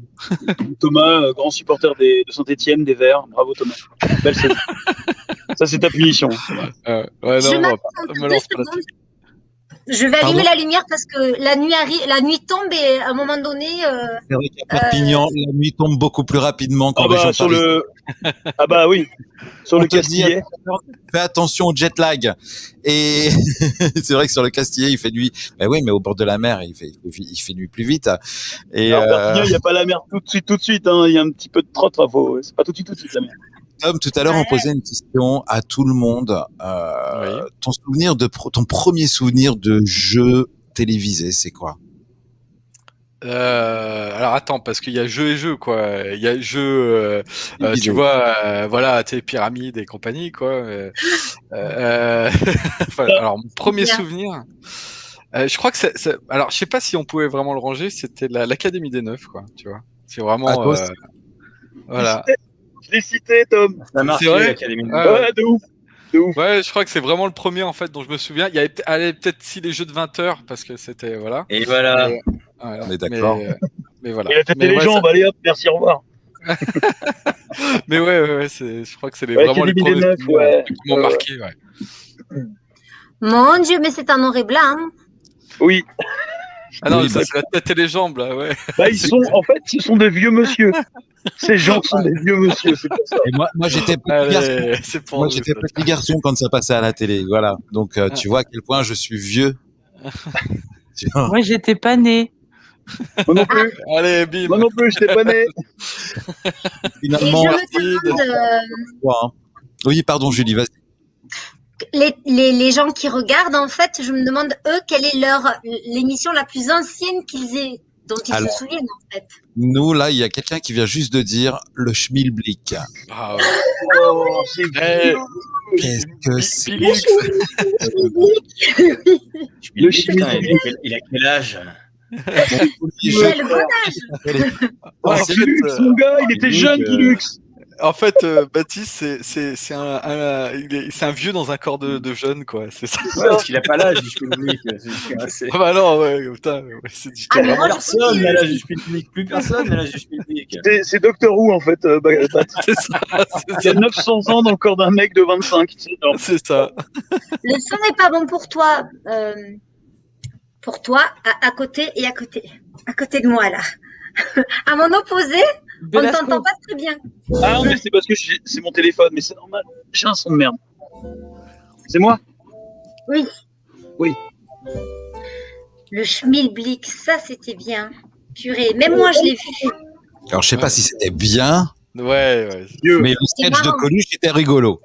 Thomas, grand supporter de Saint-Etienne, des Verts. Bravo Thomas. Belle saison. Ça c'est ta punition. Ouais, non, me lance pas là-dessus. Je vais allumer la lumière parce que la nuit tombe, et à un moment donné. C'est vrai qu'à Perpignan, la nuit tombe beaucoup plus rapidement quand sur Ah bah oui, sur On le te dit, Castillet. fais attention au jet lag. Et c'est vrai que sur le Castillet, il fait nuit. Mais oui, mais au bord de la mer, il fait nuit plus vite. Et Alors, Perpignan, il n'y a pas la mer tout de suite. Hein. Il y a un petit peu de trotte. C'est pas tout de suite la mer. Tom, tout à l'heure, on posait une question à tout le monde. Oui. Ton premier souvenir de jeu télévisé, c'est quoi? Alors attends, parce qu'il y a jeu et jeu, quoi. Il y a jeu, tu Vidéo. vois, voilà, tes pyramides et compagnie, quoi. Enfin, alors, mon premier Bien. souvenir, je crois que alors, je sais pas si on pouvait vraiment le ranger, c'était l'Académie des Neufs, quoi, tu vois. C'est Ah, vraiment, toi aussi. voilà. Je l'ai cité, Tom. Ça marche, C'est vrai l'Académie. Ouais, de ouf. Ouais, je crois que c'est vraiment le premier, en fait, dont je me souviens. Il y avait peut-être si les jeux de 20 heures, parce que c'était, voilà. Et voilà. Mais, voilà. On est d'accord. Mais voilà. Il a tapé Mais les ouais, jambes. Allez hop, merci, au revoir. Mais ouais, je crois que c'est Ouais, vraiment les Académie des premiers Neufs, ouais. qui m'ont marqué, ouais. Mon Dieu, mais c'est en noir et blanc. Hein. Oui. Ah non, Oui, ça bah- c'est la tête et les jambes, là, ouais. Bah, en fait, ce sont des vieux monsieur. Ces gens sont des vieux monsieur, c'est pour ça. Et moi, j'étais petit garçon. Allez, c'est pour Moi, nous, j'étais ça. petit garçon quand ça passait à la télé. Voilà. Donc, tu vois à quel point je suis vieux. Tu vois. Moi, j'étais pas née. Moi non plus. Allez, bim. Moi non plus, je t'ai pas né. Et Finalement, je me demande, quoi, hein. Oui, pardon, Julie, vas-y. les gens qui regardent, en fait, je me demande, eux, quelle est l'émission la plus ancienne dont ils Alors. se souviennent, en fait. Nous, là, il y a quelqu'un qui vient juste de dire le schmilblick. Ah ouais. Oh, c'est Eh, Qu'est-ce que c'est? Pilux. Le Putain, il a quel âge? Quel bon âge. En Ah, fait, Pilux, mon gars, il était jeune, Pilux. En fait, Baptiste, c'est un vieux dans un corps de jeune, quoi. C'est ça. Ouais, parce qu'il a pas l'âge du Schmilblick. Ah bah non, ouais, putain, ouais, c'est du Ah, mais moi, je Personne n'a l'âge du Schmilblick. Plus personne n'a l'âge du Schmilblick. C'est Doctor Who, en fait. c'est ça, Il y a 900 ans dans le corps d'un mec de 25. c'est ça. Le son n'est pas bon pour toi. À côté et à côté. À côté de moi, là. À mon opposé, on ne Belasco. t'entend pas très bien. Ah non, mais c'est parce que c'est mon téléphone, mais c'est normal. J'ai un son de merde. C'est moi? Oui. Oui. Le schmilblick, ça, c'était bien. Purée. Même moi, je l'ai vu. Alors, je sais pas si c'était bien, Ouais. mais le sketch de marrant. Coluche était rigolo.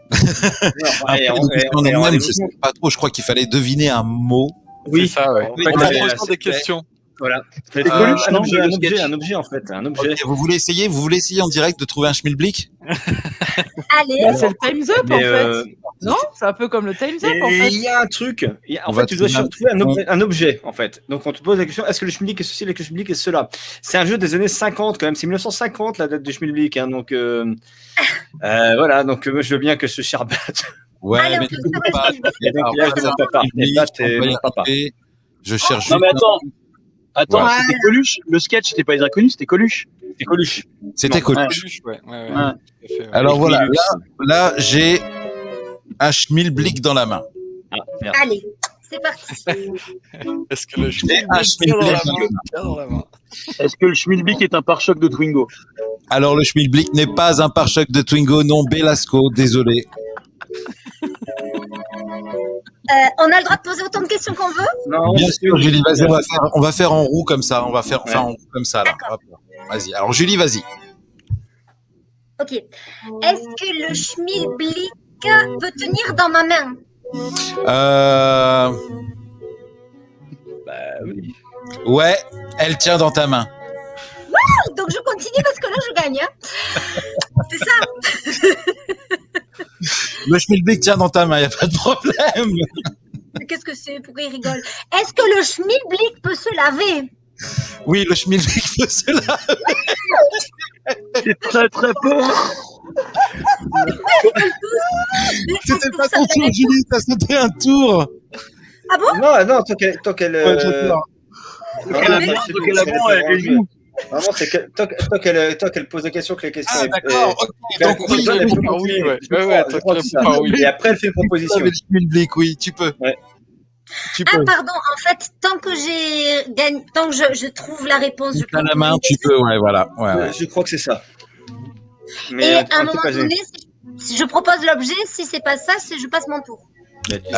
Après, En elle-même, je sais pas trop. Je crois qu'il fallait deviner un mot. Oui, C'est ça, ouais. En fait, On il a avait encore des la- questions. Voilà. C'était Coluche, non, Un objet, en fait. Un objet. Ok, vous voulez essayer en direct de trouver un schmilblick? Allez. Bah, c'est le Time's Up, en Mais, fait. Non? C'est un peu comme le Time's Up, en Et fait. il y a un truc. En On va fait, tu dois trouver trouver un objet, en fait. Donc, on te pose la question, est-ce que le schmilblick est ceci, est-ce que le schmilblick est cela? C'est un jeu des années 50, quand même. C'est 1950, la date du schmilblick. Hein, donc, voilà. Donc, moi, je veux bien que ce cher Bat. Ouais, Allez, mais on tu peut peux faire pas. un schmilblick. Et donc, là, je demande papa. Et Bat est mon papa. Je cherche Non, mais juste- attends, Voilà. c'était Coluche. Le sketch, c'était pas les inconnus, c'était Coluche. C'est Coluche. C'était Non, Coluche. Ouais. Ouais. Tout à fait, ouais. Alors Et voilà, Pilux. là j'ai un schmilblick dans la main. Ah, merde. Allez, c'est parti. Est-ce que le J'ai un tient dans la schmilblick main dans la main. Tient dans la main. Est-ce que le schmilblick est un pare-choc de Twingo? Alors le schmilblick n'est pas un pare-choc de Twingo, non, Belasco, désolé. On a le droit de poser autant de questions qu'on veut. Non, Bien parce sûr, que- Julie, vas-y, on va faire en roue comme ça, on va faire Ouais. en roue comme ça là. Hop. Vas-y. Alors Julie, vas-y. Ok. Est-ce que le schmilblick peut tenir dans ma main? Bah oui. Ouais, elle tient dans ta main. Donc je continue parce que là je gagne. Hein. C'est ça. Le schmilblick tient dans ta main, y a pas de problème. Mais qu'est-ce que c'est? Pourquoi il rigole? Est-ce que le schmilblick peut se laver? Oui, le schmilblick peut se laver. J'ai très très peur. C'était pas ton tour, Julie, t'as sauté un tour. Ah bon? Non, tant qu'elle. Ouais, j'ai peur. Elle joue. Vraiment, c'est que tant qu'elle pose la question, que la question Ah est. d'accord, ok. Donc Donc oui, oui, elle oui, peut oui, continuer. ouais. Je crois, Ouais, je crois que c'est ça. ah oui. Et après, elle fait une proposition. avec le schmilblick, oui, tu peux. Ouais. Tu Ah peux. pardon, en fait, tant que je trouve la réponse, je peux T'as la main, tu peux, ouais, voilà. Ouais, ouais. Je crois que c'est ça. Mais Et à un un moment petit peu donné, si je propose l'objet, si c'est pas ça, je passe mon tour. tu quittes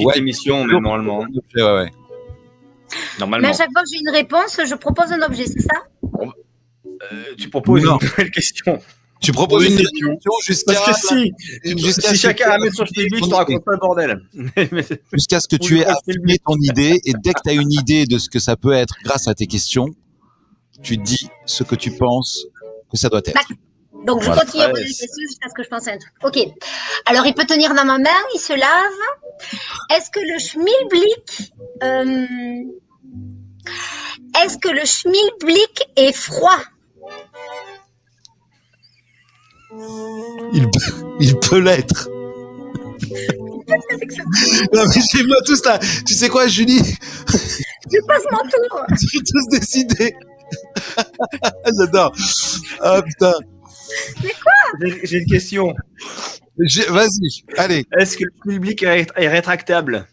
ouais. l'émission, même normalement. Ouais. Mais Normalement. à chaque fois que j'ai une réponse, je propose un objet, c'est ça? Tu proposes Non. une nouvelle question. Tu proposes une question. question jusqu'à Parce que si chacun a mis son public, je te raconte pas le bordel. jusqu'à ce que tu aies affirmé ton idée, et dès que tu as une idée de ce que ça peut être grâce à tes questions, tu dis ce que tu penses que ça doit être. Donc, je Voilà. continue à poser des questions jusqu'à ce que je pense à un truc. Ok. Alors, il peut tenir dans ma main, il se lave. Est-ce que le schmilblick est froid? Il peut l'être. Non, mais j'ai moi tous là. Tu sais quoi, Julie? Je passe mon tour. J'ai tous décidé. J'adore. Ah putain. J'ai une question. Vas-y, allez. Est-ce que le public est rétractable?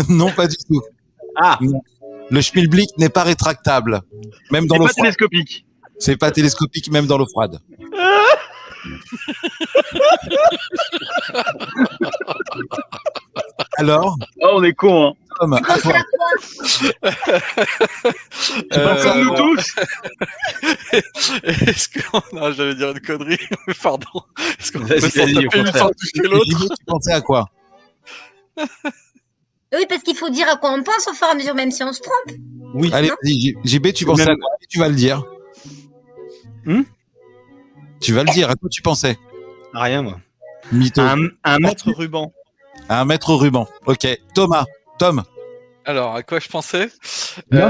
Non, pas du tout. Ah, Non. Le schmilblick n'est pas rétractable, même dans C'est l'eau pas froide. télescopique. C'est pas télescopique, même dans l'eau froide. Alors, Ah, on est cons, hein. Tom, à Pensez toi. à quoi? Comme nous tous. Est-ce que non, j'allais dire une connerie, mais pardon. Est-ce qu'on peut Vas-y, s'en vas-y, au taper une contraire. sans toucher l'autre? JB, tu pensais à quoi? Oui, parce qu'il faut dire à quoi on pense au fur et à mesure, même si on se trompe. oui. Allez, vas-y, JB, tu pensais à quoi? Tu vas le dire. Tu vas le dire. À quoi tu pensais? Rien, moi. Mytho. Un mètre ruban. À 1 mètre au ruban. Ok. Tom. Alors, à quoi je pensais? Non.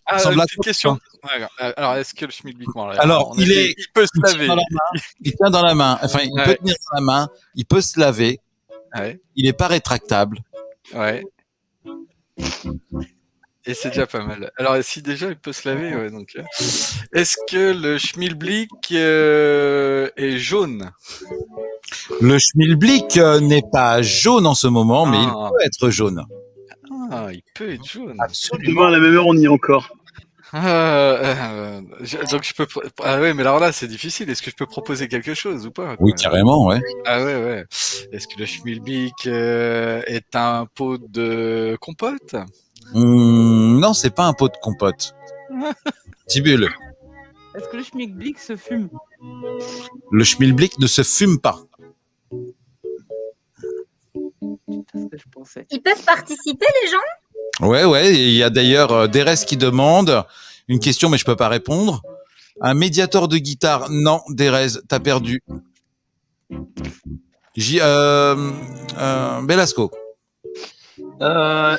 Ah, Ressemble une à petite toi. question. Alors, est-ce que le schmilblick, bon, Alors, en effet, il peut se Il tient laver. dans la main. Il tient dans la main. Enfin, il peut Ouais. tenir dans la main. Il peut se laver. Ouais, Il n'est pas rétractable. ouais. Et c'est déjà pas mal. Alors, si déjà il peut se laver, ouais, donc. Est-ce que le schmilblick est jaune? Le schmilblick n'est pas jaune en ce moment, mais il Ah. peut être jaune. Ah, il peut être jaune. Demain, à la même heure, on y est encore. Donc je peux. Ah ouais, mais alors là, c'est difficile. Est-ce que je peux proposer quelque chose ou pas? Oui, quoi carrément, ouais. Ah ouais. Est-ce que le schmilblick est un pot de compote? Non, c'est pas un pot de compote. Tibule. Est-ce que le schmilblick se fume? Le schmilblick ne se fume pas. C'est ce que je pensais. Ils peuvent participer, les gens? Ouais. Et il y a d'ailleurs Derès qui demande une question, mais je peux pas répondre. Un médiator de guitare? Non, Derès, t'as perdu. Belasco.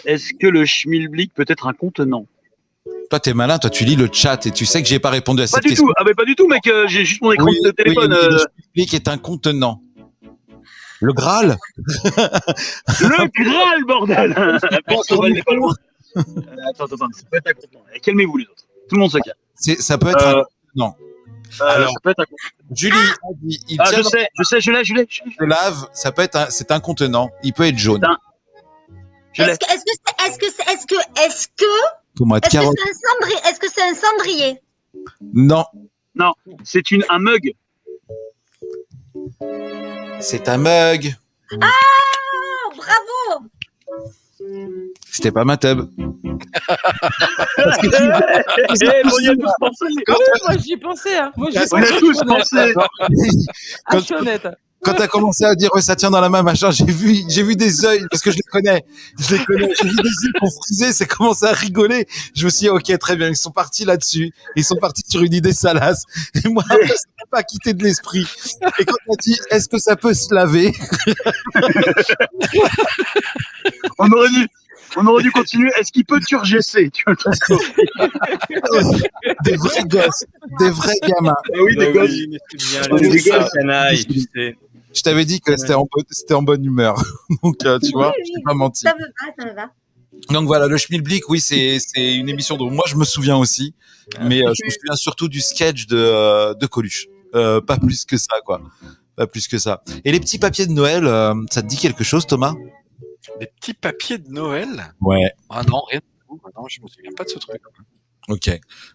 Est-ce que le schmilblick peut être un contenant? Toi, t'es malin, toi, tu lis le chat et tu sais que j'ai pas répondu à Pas cette du question. tout. Ah, mais pas du tout, mec. J'ai juste mon écran de téléphone. Oui, le schmilblick est un contenant. Le Graal? Le Graal, bordel. Attends, ça peut être un contenant. Calmez-vous, les autres. Tout le monde se calme. Ça peut être un contenant. Alors, ça peut être un contenant. Julie a dit, il Ah, tient je dans sais, je l'ai. le lave, ça peut être c'est un contenant. Il peut être jaune. Je l'ai. Est-ce que Tomate c'est carotte. un cendrier? Non, C'est un mug. c'est un mug. Oh, bravo! C'était pas ma tub. Bon, il y a tous pensé. Moi, j'y ai pensé. Hein. Moi, j'y ai On a pensé. tous pensé. Ah, je suis honnête. Quand t'as commencé à dire ouais, ça tient dans la main, machin, j'ai vu des yeux parce que je les connais. J'ai vu des yeux qu'on frisait, c'est commencé à rigoler. Je me suis dit ok, très bien, ils sont partis là-dessus. Ils sont partis sur une idée salace. Et moi, après, ça m'a pas quitté de l'esprit. Et quand t'as dit est-ce que ça peut se laver, On aurait dû continuer. Est-ce qu'il peut turgesser? Tu vois, des vrais gosses, des vrais gamins. Ah oui, des gosses. Les gosses, canaille, tu sais. Je t'avais dit que c'était en bonne humeur. Donc, tu vois, Oui, je t'ai pas menti. Ça me va. Donc voilà, le Schmilblick, oui, c'est une émission dont moi je me souviens aussi, mais je me souviens surtout du sketch de Coluche. Pas plus que ça, quoi. Pas plus que ça. Et les petits papiers de Noël, ça te dit quelque chose, Thomas? Des petits papiers de Noël? Ouais. Ah non, rien du tout. Ah non, je me souviens pas de ce truc. Ok.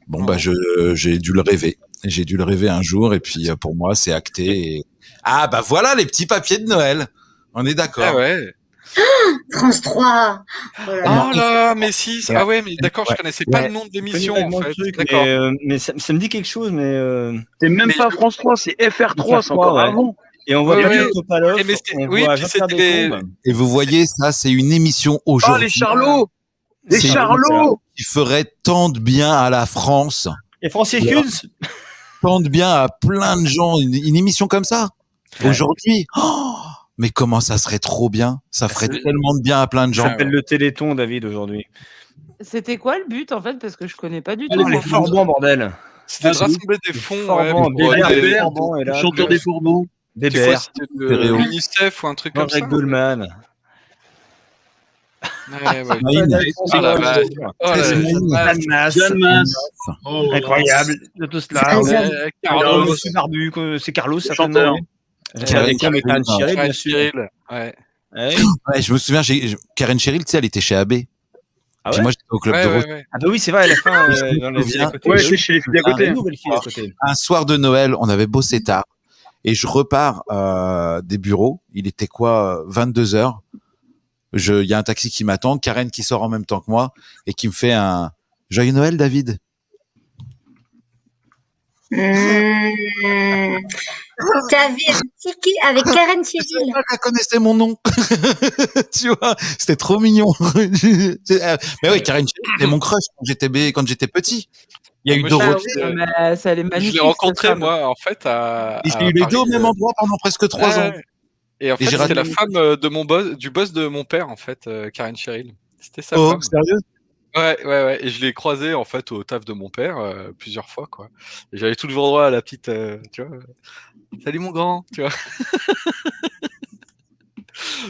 Bon, bah, j'ai dû le rêver. J'ai dû le rêver un jour et puis pour moi c'est acté. Ah bah voilà les petits papiers de Noël. On est d'accord. Ah ouais. France 3. Oh là, mais si. Ah ouais, mais d'accord, je connaissais pas le nom de l'émission en fait. D'accord. Mais ça me dit quelque chose, mais. C'est même pas France 3, c'est FR3, c'est encore avant. Et on voit Patrick Topalov, on voit Jean-Pierre Descombes. Et vous voyez, ça, c'est une émission aujourd'hui. Oh, les Charlots! Les Charlots! Qui ferait tant de bien à la France. Et Francis Kunz? Tant de bien à plein de gens. Une émission comme ça. Ouais. Aujourd'hui. Oh, mais comment ça serait trop bien. Ça ferait tellement de bien à plein de gens. Ça s'appelle le Téléthon, David, aujourd'hui. C'était quoi le but, en fait? Parce que je connais pas du tout. Les Forbans, bordel. C'était de rassembler des fonds. Chanteur des Forbans. Bébert, l'UNICEF ou un truc comme ça. Greg Goldman. Ouais. Ah la vache. Jeanne Masse. Incroyable. De tout cela. Carlos, Monsieur Barbu, c'est Carlos, certainement. Karen Cheryl. Ouais. Ouais, je me souviens, Karen Cheryl, tu sais, elle était chez AB. Ah ouais, moi, j'étais au club de Rose. Ah bah oui, c'est vrai, à la fin, dans les filles à côté. Ouais, c'est chez les filles à côté. Un soir de Noël, on avait bossé tard. Et je repars des bureaux. Il était quoi, 22h. Il y a un taxi qui m'attend, Karen qui sort en même temps que moi et qui me fait un Joyeux Noël, David. T'avais un ticket avec Karen Cheryl. Elle connaissait mon nom. Tu vois, c'était trop mignon. Mais oui, Karen Cheryl, c'était mon crush quand j'étais petit. Il y a eu Dorothée. Ça, elle est magnifique. Je l'ai rencontrée, moi, en fait, et j'ai eu les deux au même endroit pendant presque 3 ans. Et en fait, c'était la femme de mon boss, du boss de mon père, en fait, Karen Cheryl. C'était sa femme. Sérieux? Ouais. Et je l'ai croisée, en fait, au taf de mon père, plusieurs fois, quoi. Et j'avais tout le droit à la petite, tu vois. Salut mon grand, tu vois.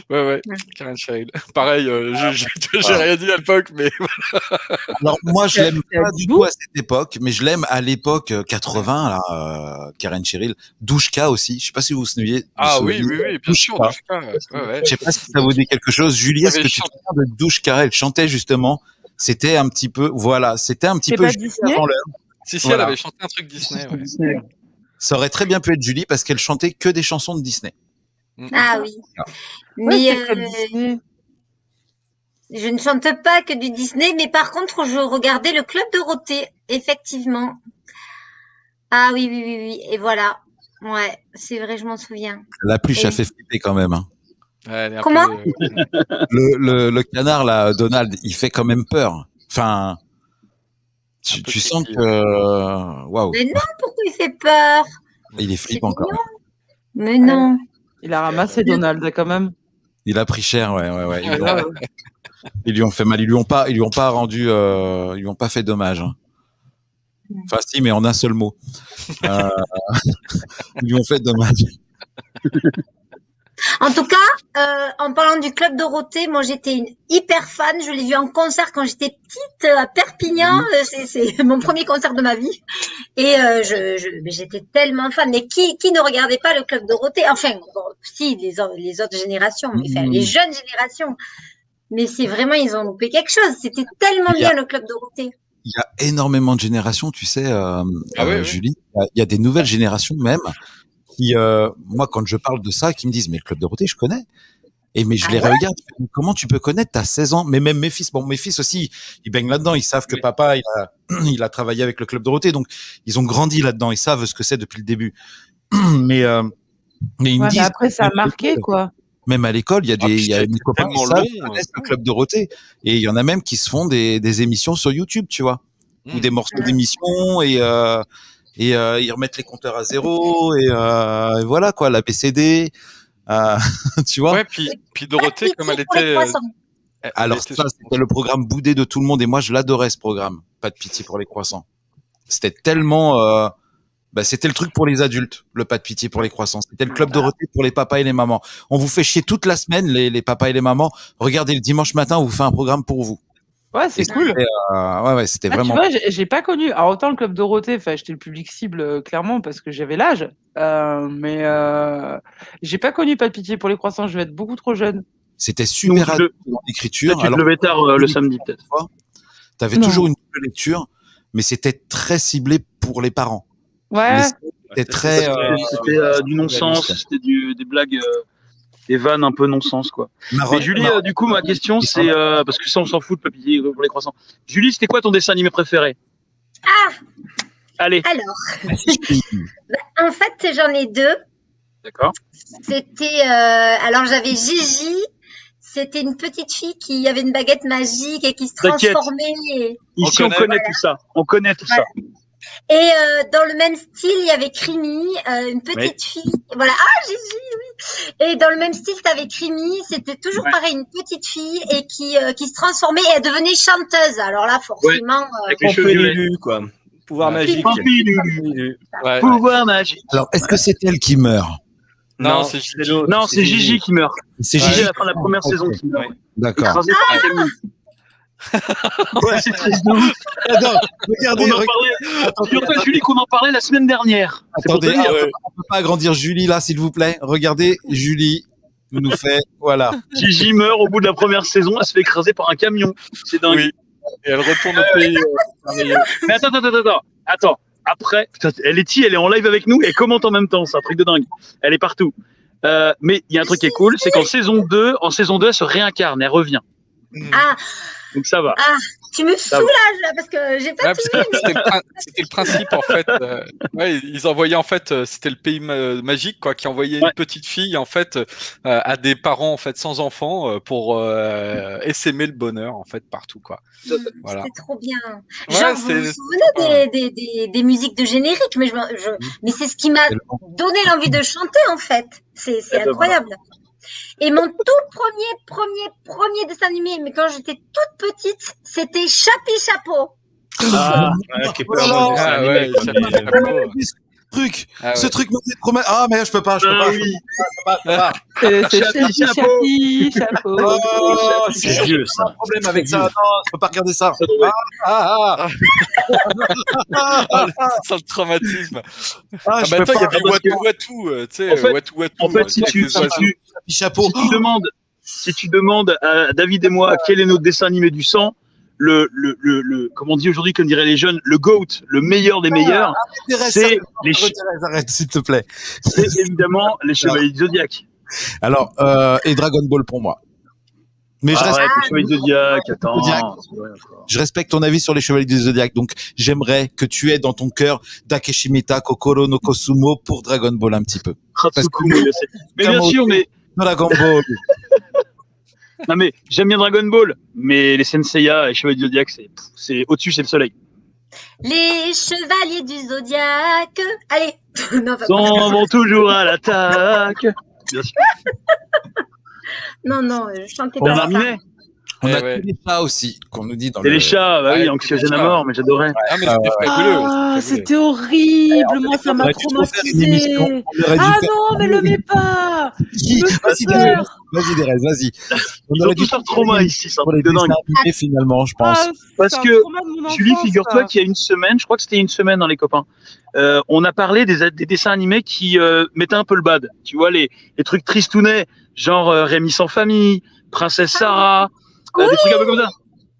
Ouais. Karen Cheryl. Pareil, j'ai rien dit à l'époque, mais voilà. Alors, moi, je l'aime pas du tout à cette époque, mais je l'aime à l'époque 80, là, Karen Cheryl. Douchka aussi. Je sais pas si vous vous souvenez. Ah oui, bien sûr, Douchka. Ouais. Je sais pas si ça vous dit quelque chose. Julie, est-ce que tu te souviens de Douchka? Elle chantait justement. C'était un petit peu, c'était un petit peu avant l'heure. Si, elle avait chanté un truc Disney. Ouais. Ça aurait très bien pu être Julie parce qu'elle chantait que des chansons de Disney. Ah oui. Mais je ne chante pas que du Disney, mais par contre, je regardais le Club Dorothée, effectivement. Ah oui. Et voilà. Ouais, c'est vrai, je m'en souviens. La pluche a fait flipper quand même. Hein. Ouais, comment le canard, là, Donald, il fait quand même peur. Enfin, tu sens que... Waouh. Mais non, pourquoi il fait peur? Il est flippant quand même. Mais non. Il a ramassé Donald quand même. Il a pris cher, ouais. Ils lui ont fait mal. Ils lui ont pas rendu, ils lui ont pas fait dommage. Hein. Enfin, si, mais en un seul mot. Ils lui ont fait dommage. En tout cas, en parlant du Club Dorothée, moi j'étais une hyper fan. Je l'ai vu en concert quand j'étais petite à Perpignan. C'est mon premier concert de ma vie. Et j'étais tellement fan. Mais qui ne regardait pas le Club Dorothée? Enfin, bon, si, les autres générations, mais enfin, les jeunes générations. Mais c'est vraiment, ils ont loupé quelque chose. C'était tellement bien le Club Dorothée. Il y a énormément de générations, tu sais, Julie. Il y a des nouvelles générations même. Qui, moi, quand je parle de ça, qui me disent, mais le Club Dorothée, je connais. Mais je les regarde. Comment tu peux connaître? T'as 16 ans. Mais même mes fils aussi, ils baignent là-dedans. Ils savent que papa, il a travaillé avec le Club Dorothée. Donc, ils ont grandi là-dedans. Ils savent ce que c'est depuis le début. mais ils me disent. Mais après, ça a marqué, quoi. Même à l'école, il y a des copains qui savent le Club Dorothée. Et il y en a même qui se font des émissions sur YouTube, tu vois. Ou des morceaux d'émissions et ils remettent les compteurs à zéro et voilà quoi, la PCD, tu vois. Ouais, puis Dorothée, comme elle était. Alors ça, c'était le programme boudé de tout le monde et moi je l'adorais ce programme. Pas de pitié pour les croissants. C'était tellement, c'était le truc pour les adultes, le pas de pitié pour les croissants. C'était le Club Dorothée pour les papas et les mamans. On vous fait chier toute la semaine, les papas et les mamans. Regardez le dimanche matin, on vous fait un programme pour vous. Ouais, c'est cool. C'était vraiment. Tu vois, j'ai pas connu. Alors autant le Club Dorothée, j'étais le public cible clairement parce que j'avais l'âge, mais j'ai pas connu Pas de pitié pour les croissants. Je vais être beaucoup trop jeune. C'était super dans l'écriture. Tu te levais tard le samedi peut-être. T'avais toujours une double lecture, mais c'était très ciblé pour les parents. Ouais. C'était très. C'était du non-sens, c'était des blagues, des vannes un peu non-sens, quoi. Mais Julie, du coup, ma question, c'est parce que ça, on s'en fout de papiller pour les croissants. Julie, c'était quoi ton dessin animé préféré? Allez. Alors, en fait, j'en ai 2. D'accord. C'était, alors j'avais Gigi. C'était une petite fille qui avait une baguette magique et qui se transformait. Ici, on connaît tout ça. On connaît tout ça. Et dans le même style, il y avait Crimi, une petite fille. Voilà. Ah, Gigi, oui. Et dans le même style, tu avais Crimi. C'était toujours pareil, une petite fille et qui se transformait et elle devenait chanteuse. Alors là, forcément. Avec les cheveux violets, quoi. Pouvoir magique. Pouvoir magique. Alors, est-ce que c'est elle qui meurt? Non, c'est Gigi. Non, c'est Gigi qui meurt. C'est Gigi Gigi à la fin de la première saison qui meurt. D'accord. Écrasé par un camion. Ouais, c'est triste de ouf. Attends, regardez. On en parlait. Figure-toi, Julie, qu'on en parlait la semaine dernière. Attendez, on peut pas agrandir Julie là, s'il vous plaît. Regardez, Julie nous fait, voilà. Gigi meurt au bout de la première saison, elle se fait écraser par un camion. C'est dingue. Oui. Et elle retourne au pays. Mais attends. Après, putain, Letty, elle est en live avec nous et elle commente en même temps. C'est un truc de dingue. Elle est partout. Mais il y a un truc qui est cool, c'est qu'en saison 2, elle se réincarne, elle revient. Ah. Donc ça va. Ah, tu me soulages là parce que j'ai pas tout vu. C'était le principe en fait. Ils envoyaient en fait, c'était le pays magique quoi, qui envoyait une petite fille en fait à des parents en fait sans enfants pour essaimer le bonheur en fait partout quoi. Voilà. C'était trop bien. Ouais, Genre, vous vous souvenez des musiques de générique, mais mais c'est ce qui m'a donné l'envie de chanter en fait. C'est incroyable. Et mon tout premier dessin animé, mais quand j'étais toute petite, c'était Chapi Chapeau. Ce truc me dit trop mal. Ah, mais je peux pas. Chapi Chapeau. Oh, c'est vieux, ça. Pas de problème avec ça. Non, je peux pas regarder ça. Sans le traumatisme. Maintenant, il y avait Watu, tu sais, Watu. En fait, si tu demandes à David et moi quel est notre dessin animé du sang, comment on dit aujourd'hui, comme diraient les jeunes, le GOAT, le meilleur des meilleurs, c'est arrête, s'il te plaît. C'est évidemment les Chevaliers du Zodiac. Alors, et Dragon Ball pour moi. Mais je respecte les Chevaliers du Zodiac, attends. Je respecte ton avis sur les Chevaliers du Zodiac, donc j'aimerais que tu aies dans ton cœur Dakeshimita, Kokoro no Kosumo pour Dragon Ball un petit peu. Mais bien sûr, mais Dragon Ball. Non mais j'aime bien Dragon Ball, mais les Senseiya et les Chevaliers du Zodiac, c'est au-dessus, c'est le soleil. Les Chevaliers du Zodiac, allez, s'en vont toujours à l'attaque. Bien sûr. Non, je chantais pas ça. On a les chats aussi, qu'on nous dit dans les chats, bah oui, anxiogène à mort, mais j'adorais. C'était horrible, moi ça m'a traumatisé. Ah non, mais le mets pas. Vas-y, Derez, vas-y. Ils ont tous un trauma ici, ça. Pour les dessins animés, finalement, je pense. Parce que, Julie, figure-toi qu'il y a une semaine, je crois que c'était une semaine dans les copains, on a parlé des dessins animés qui mettaient un peu le bad. Tu vois, les trucs tristounets, genre Rémi sans famille, Princesse Sarah, des trucs un peu comme ça.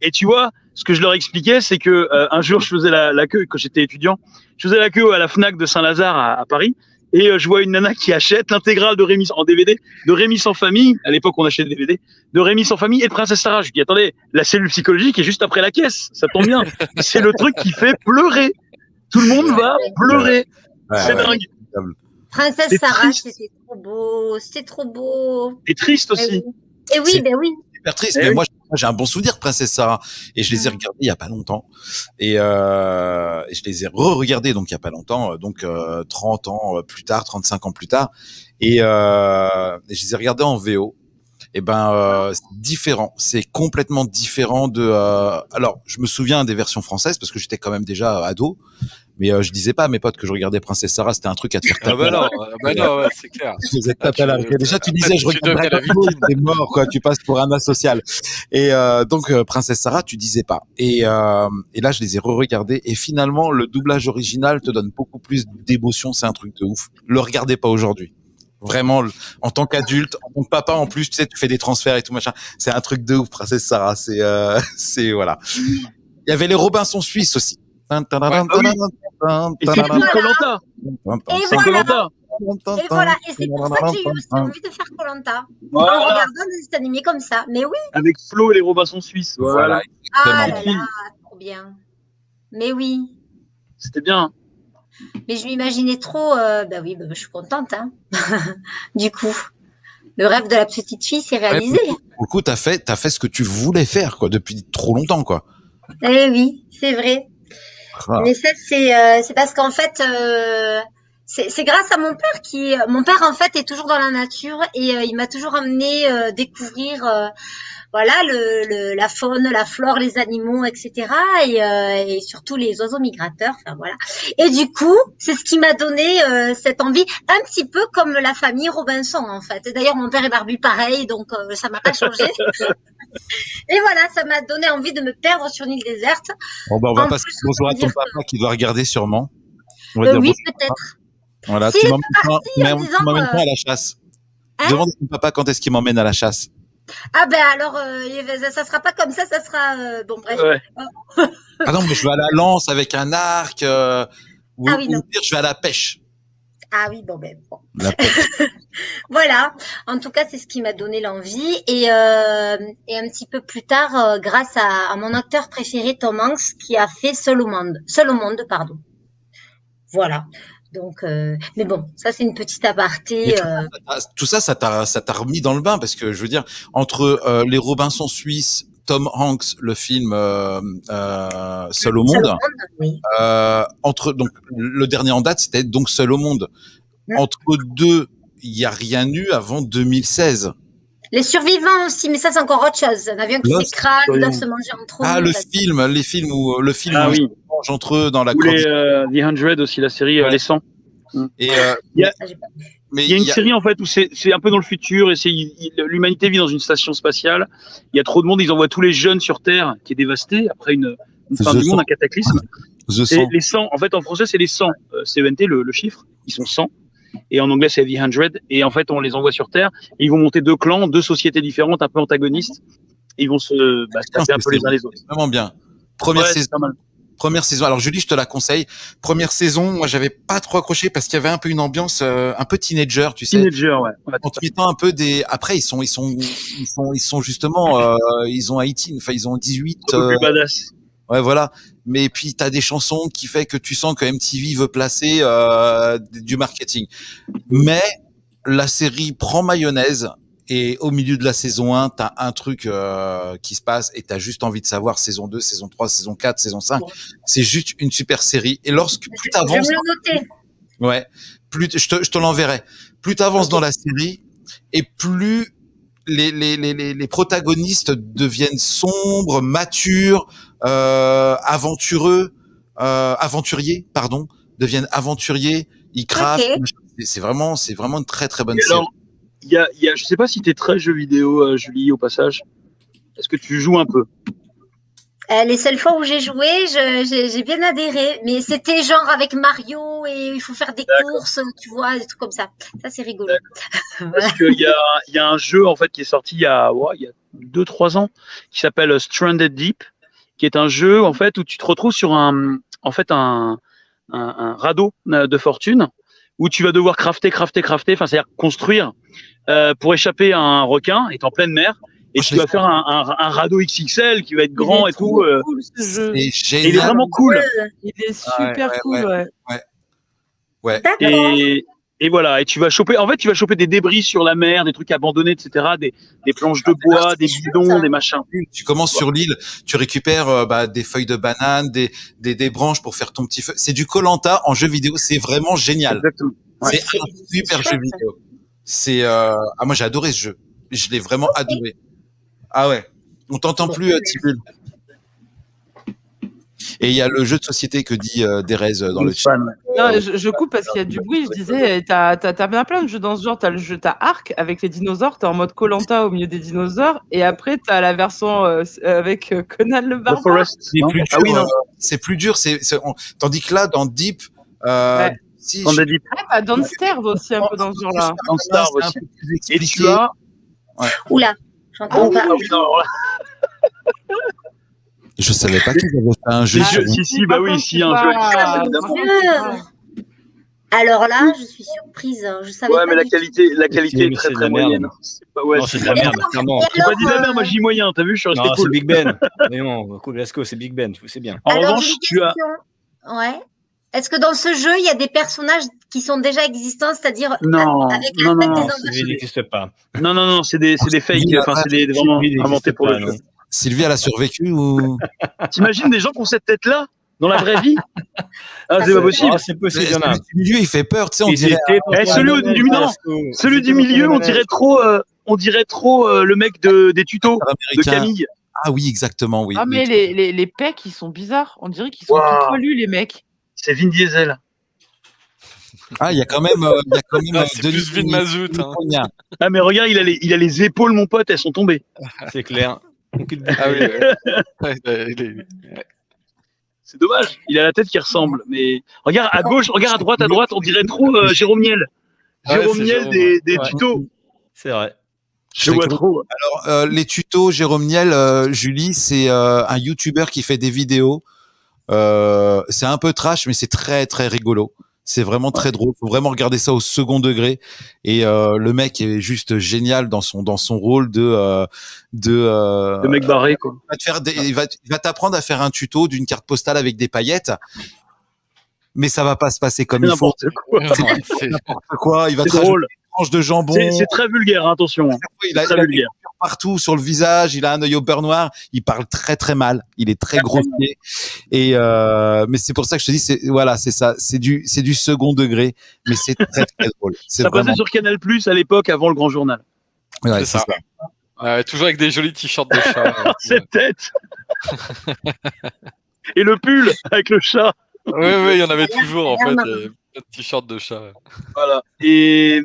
Et tu vois, ce que je leur expliquais, c'est que un jour, je faisais la queue, quand j'étais étudiant, je faisais la queue à la Fnac de Saint-Lazare à Paris. Et je vois une nana qui achète l'intégrale de Rémi en DVD, de Rémi sans famille. À l'époque, on achetait des DVD, de Rémi sans famille et de Princesse Sarah. Je lui dis, attendez, la cellule psychologique est juste après la caisse. Ça tombe bien. C'est le truc qui fait pleurer. Tout le monde va pleurer. C'est dingue. Princesse Sarah, c'était trop beau. C'était trop beau. Et triste aussi. Et oui, ben oui. Super triste, mais moi j'ai un bon souvenir de Princesse Sarah et je les ai regardés il y a pas longtemps et je les ai re-regardés donc il y a pas longtemps, donc 30 ans plus tard, 35 ans plus tard et je les ai regardés en VO. Et c'est différent, c'est complètement différent de. Alors, je me souviens des versions françaises parce que j'étais quand même déjà ado, mais je disais pas à mes potes que je regardais Princesse Sarah, c'était un truc à te faire taper. Non, c'est clair. Vous êtes tapé à la rue. Déjà, tu disais, je regarde la vidéo, t'es mort, quoi. Tu passes pour un asocial. Et donc, Princesse Sarah, tu disais pas. Et là, je les ai re-regardés. Et finalement, le doublage original te donne beaucoup plus d'émotion. C'est un truc de ouf. Le regardez pas aujourd'hui. Vraiment, en tant qu'adulte, en tant que papa en plus, tu sais, tu fais des transferts et tout machin. C'est un truc de ouf, Princesse Sarah. C'est voilà. Il y avait les Robinson Suisses aussi. Et c'est Koh-Lanta. C'est Koh-Lanta. Et voilà, et c'est pour ça que j'ai eu aussi envie de faire Koh-Lanta. Voilà. En regardant des dessins animés comme ça. Mais oui, Avec Flo et les Robinson suisses. Voilà. ah exactement. là là, trop bien. Mais oui, C'était bien. mais je m'imaginais trop. Bah oui, bah, je suis contente. Hein. Du coup, le rêve de la petite fille s'est réalisé. Pour le coup, t'as fait ce que tu voulais faire, quoi, depuis trop longtemps, quoi. Eh oui, c'est vrai. Ah. Mais ça, c'est parce qu'en fait, c'est grâce à mon père mon père en fait est toujours dans la nature et il m'a toujours amené découvrir voilà la faune, la flore, les animaux, etc. Et surtout les oiseaux migrateurs. Enfin voilà. Et du coup, c'est ce qui m'a donné cette envie, un petit peu comme la famille Robinson en fait. Et d'ailleurs, mon père est barbu pareil, donc ça m'a pas changé. Et voilà, ça m'a donné envie de me perdre sur une île déserte. Bon, bah, on va En passer plus, bonjour à autant ton dire papa qui doit regarder sûrement. On va dire oui, bonjour. peut-être. Voilà, S'il tu est m'emmènes pas pas, parti mais en tu disant, m'emmènes pas à la chasse. Hein Demande à ton papa quand est-ce qu'il m'emmène à la chasse. Ah ben alors, ça sera pas comme ça sera bon bref. Ouais. Ah non, mais je vais à la lance avec un arc, ou, Ah oui, non. ou pire, je vais à la pêche. Ah oui, bon ben bon. La pêche. Voilà. En tout cas, c'est ce qui m'a donné l'envie et un petit peu plus tard, grâce à mon acteur préféré Tom Hanks qui a fait Seul au monde, pardon. Voilà. Donc, mais bon, ça c'est une petite Mais aparté. tout ça, ça t'a remis dans le bain parce que je veux dire, entre les Robinson suisses, Tom Hanks, le film Seul au monde, Oui. entre donc le dernier en date, c'était donc Seul au monde. Entre deux, il y a rien eu avant 2016. Les survivants aussi, mais ça c'est encore autre chose. Un avion qui Lost. s'écrase, ils doivent se manger entre eux. Ah, les films où Ah ils oui. se mangent entre eux dans la Ou grotte. les The 100 aussi, la série Les 100. Et Ça, j'ai pas vu. mais Il y a une série en fait où c'est un peu dans le futur et l'humanité vit dans une station spatiale. Il y a trop de monde, ils envoient tous les jeunes sur Terre qui est dévastée après une fin du monde, un cataclysme. The Et 100. les 100, en fait en français c'est les 100, CENT le chiffre, ils sont 100. Et en anglais c'est The 100 et en fait on les envoie sur Terre et ils vont monter deux clans, deux sociétés différentes un peu antagonistes. Et ils vont se taper un peu les uns les autres. Vraiment bien. Première Ouais, saison. c'est pas mal. Première saison. Alors Julie, je te la conseille. Première saison, moi j'avais pas trop accroché parce qu'il y avait un peu une ambiance un peu teenager, tu sais. Teenager, ouais. En te mettant un peu des. Après, ils sont justement, ils ont 18, enfin ils ont 18. Un peu plus badass. Ouais, voilà. Mais puis t'as des chansons qui fait que tu sens que MTV veut placer du marketing. Mais la série prend mayonnaise. Et au milieu de la saison 1, t'as un truc qui se passe et t'as juste envie de savoir saison 2, saison 3, saison 4, saison 5. C'est juste une super série. Et lorsque plus Je t'avances, vais me le noter. ouais, plus je te l'enverrai. Plus t'avances dans la série et plus les protagonistes deviennent sombres, matures, aventuriers, pardon, deviennent aventuriers. Ils crachent. Ok. C'est vraiment une très très bonne Et série. alors, je sais pas si t'es très jeu vidéo, Julie, au passage. Est-ce que tu joues un peu? Les seules fois où j'ai joué, j'ai bien adhéré, mais c'était genre avec Mario et il faut faire des courses, tu vois, des trucs comme ça. Ça c'est rigolo. Parce qu'il y a un jeu en fait qui est sorti il y a 2-3 ans qui s'appelle Stranded Deep, qui est un jeu en fait où tu te retrouves sur un radeau de fortune où tu vas devoir crafter, enfin c'est-à-dire construire pour échapper à un requin, est en pleine mer. Et tu vas faire un radeau XXL qui va être grand et tout. Cool, ce jeu. C'est Et génial. il est vraiment cool. Il est super cool, ouais. D'accord. Et voilà. Et tu vas choper. En fait, tu vas choper des débris sur la mer, des trucs abandonnés, etc. Des planches de bois, des bidons, des machins. Tu commences sur l'île, tu récupères des feuilles de banane, des branches pour faire ton petit feu. C'est du Koh-Lanta en jeu vidéo. C'est vraiment génial. Exactement. Ouais. C'est un super jeu vidéo. C'est moi j'ai adoré ce jeu. Je l'ai vraiment adoré. Ah ouais. On t'entend plus, Tibul. Et il y a le jeu de société que dit Derez dans le chat. Non, je coupe parce qu'il y a du bruit. Je disais, t'as bien plein de jeux dans ce genre. T'as le jeu, t'as Ark avec les dinosaures. T'es en mode Koh-Lanta au milieu des dinosaures. Et après, t'as la version avec Conan le The barbare. Forest. C'est plus dur. Ah oui, non. C'est plus dur. Tandis que là, dans Deep, Ouais. si Dans je- des Deep. Ah, dans Star aussi, un peu dans ce genre-là. Dans Star c'est un aussi. peu plus Et expliqué. tu as. Oula, j'entends pas. Ah oui, non, alors là, Je savais pas qu'ils avaient fait un jeu. Si, bah oui, si, un jeu à distance. Alors là, je suis surprise. Je savais pas mais la du tout. qualité est très très moyenne. Non, c'est de la merde, clairement. J'ai pas dit de la merde, moi j'ai dit moyen, t'as vu, je suis resté Non, cool. c'est Big Ben. Mais non, cool, let's go, c'est Big Ben, c'est bien. En Alors, revanche, j'ai une question. Ouais. Est-ce que dans ce jeu, il y a des personnages qui sont déjà existants, c'est-à-dire Non, avec la non, tête non, des non, enfants? Il n'existe pas. Non, c'est des fakes, enfin c'est des vraiment inventés pour le jeu. Sylvie, elle a survécu ou T'imagines des gens qui ont cette tête-là dans la vraie vie? Ah, c'est pas possible. Ah, c'est possible, il y en a. Celui du milieu, il fait peur, tu sais, on dirait. Celui du milieu, on dirait trop le mec des tutos de Camille. Ah oui, exactement, oui. Ah, mais les pecs, ils sont bizarres. On dirait qu'ils sont tout poilus, les mecs. C'est Vin Diesel. Ah, il y a quand même. C'est plus Vin Mazout. Hein. Ah, mais regarde, il a les épaules, mon pote, elles sont tombées. C'est clair. Ah oui. C'est dommage. Il a la tête qui ressemble. Mais regarde à gauche, regarde à droite, on dirait trop Jérôme Niel. Jérôme Niel des tutos. C'est vrai. Je vois trop. Alors, les tutos, Jérôme Niel, Julie, c'est un YouTuber qui fait des vidéos. C'est un peu trash, mais c'est très, très rigolo. C'est vraiment très drôle. Faut vraiment regarder ça au second degré. Et le mec est juste génial dans son rôle de mec barré, quoi. Il va t'apprendre à faire un tuto d'une carte postale avec des paillettes. Mais ça va pas se passer comme il faut. C'est n'importe quoi. Il va te drôle. rajouter une tranche de jambon. C'est très vulgaire, attention. Il a vulgaire. Partout sur le visage, il a un œil au beurre noir, il parle très très mal, il est très grossier. Et mais c'est pour ça que je te dis, c'est ça, c'est du second degré, mais c'est très très drôle. Ça passait sur Canal+ à l'époque, avant le Grand Journal. Ouais, c'est ça. Toujours avec des jolis t-shirts de chat. Cette tête. Et le pull avec le chat. Oui, il y en avait toujours en fait, des t-shirts de chat. Voilà. Et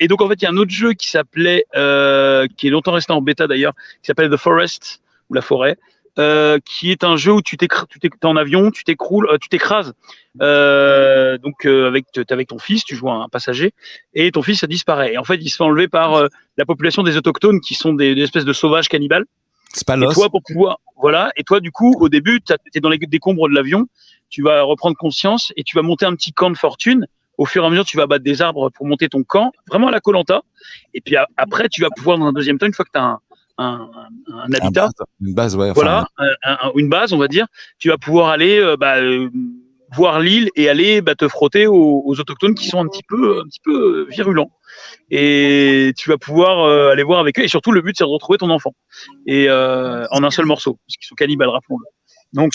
donc en fait, il y a un autre jeu qui s'appelait, qui est longtemps resté en bêta d'ailleurs, qui s'appelle The Forest ou la forêt, qui est un jeu où tu t'es en avion, tu t'écrases, avec ton fils, tu joues un passager, et ton fils ça disparaît. Et en fait, il se fait enlever par la population des autochtones qui sont des espèces de sauvages cannibales. C'est pas et toi du coup au début, t'es dans les décombres de l'avion, tu vas reprendre conscience et tu vas monter un petit camp de fortune. Au fur et à mesure, tu vas battre des arbres pour monter ton camp, vraiment à la Koh-Lanta. Et puis après, tu vas pouvoir, dans un deuxième temps, une fois que tu as un habitat, une base, ouais. Voilà, une base, on va dire, tu vas pouvoir aller voir l'île et aller te frotter aux autochtones qui sont un petit peu virulents. Et tu vas pouvoir aller voir avec eux. Et surtout, le but, c'est de retrouver ton enfant. Et en un seul morceau, parce qu'ils sont cannibales, rappelons-le. Donc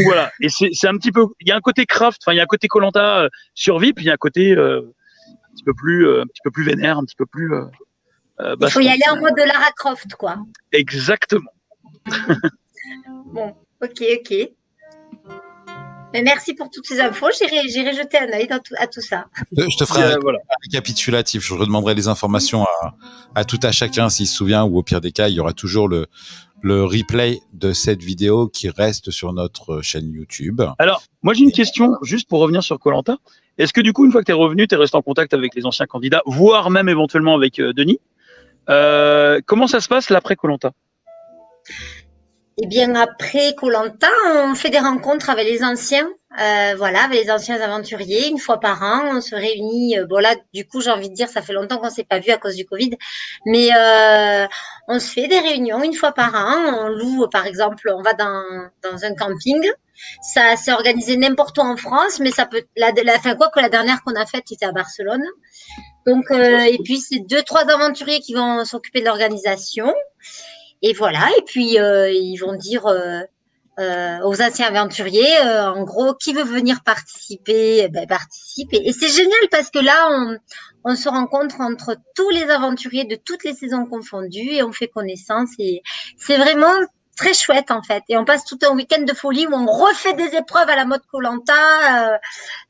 voilà. Et c'est un petit peu, il y a un côté craft, enfin il y a un côté Koh-Lanta survie, puis il y a un côté un petit peu plus vénère, un petit peu plus. Il faut y aller en mode de Lara Croft, quoi. Exactement. Bon, ok. Mais merci pour toutes ces infos. J'irai jeter un œil à tout ça. Je te ferai un récapitulatif. Je redemanderai les informations à tout à chacun s'il se souvient, ou au pire des cas, il y aura toujours le replay de cette vidéo qui reste sur notre chaîne YouTube. Alors, moi j'ai une question, juste pour revenir sur Koh-Lanta. Est-ce que du coup, une fois que tu es revenu, tu es resté en contact avec les anciens candidats, voire même éventuellement avec Denis? Comment ça se passe l'après Koh-Lanta? Eh bien, après Koh-Lanta, on fait des rencontres avec les anciens, avec les anciens aventuriers. Une fois par an, on se réunit. Bon là, du coup, j'ai envie de dire, ça fait longtemps qu'on s'est pas vu à cause du Covid, mais on se fait des réunions une fois par an. On loue, par exemple, on va dans un camping. Ça s'est organisé n'importe où en France, mais ça peut la dernière qu'on a faite c'était à Barcelone. Donc et puis c'est 2-3 aventuriers qui vont s'occuper de l'organisation. Et voilà, et puis ils vont dire aux anciens aventuriers, en gros, qui veut venir participer, participe. Et c'est génial parce que là, on se rencontre entre tous les aventuriers de toutes les saisons confondues et on fait connaissance. Et c'est vraiment très chouette en fait. Et on passe tout un week-end de folie où on refait des épreuves à la mode Koh-Lanta.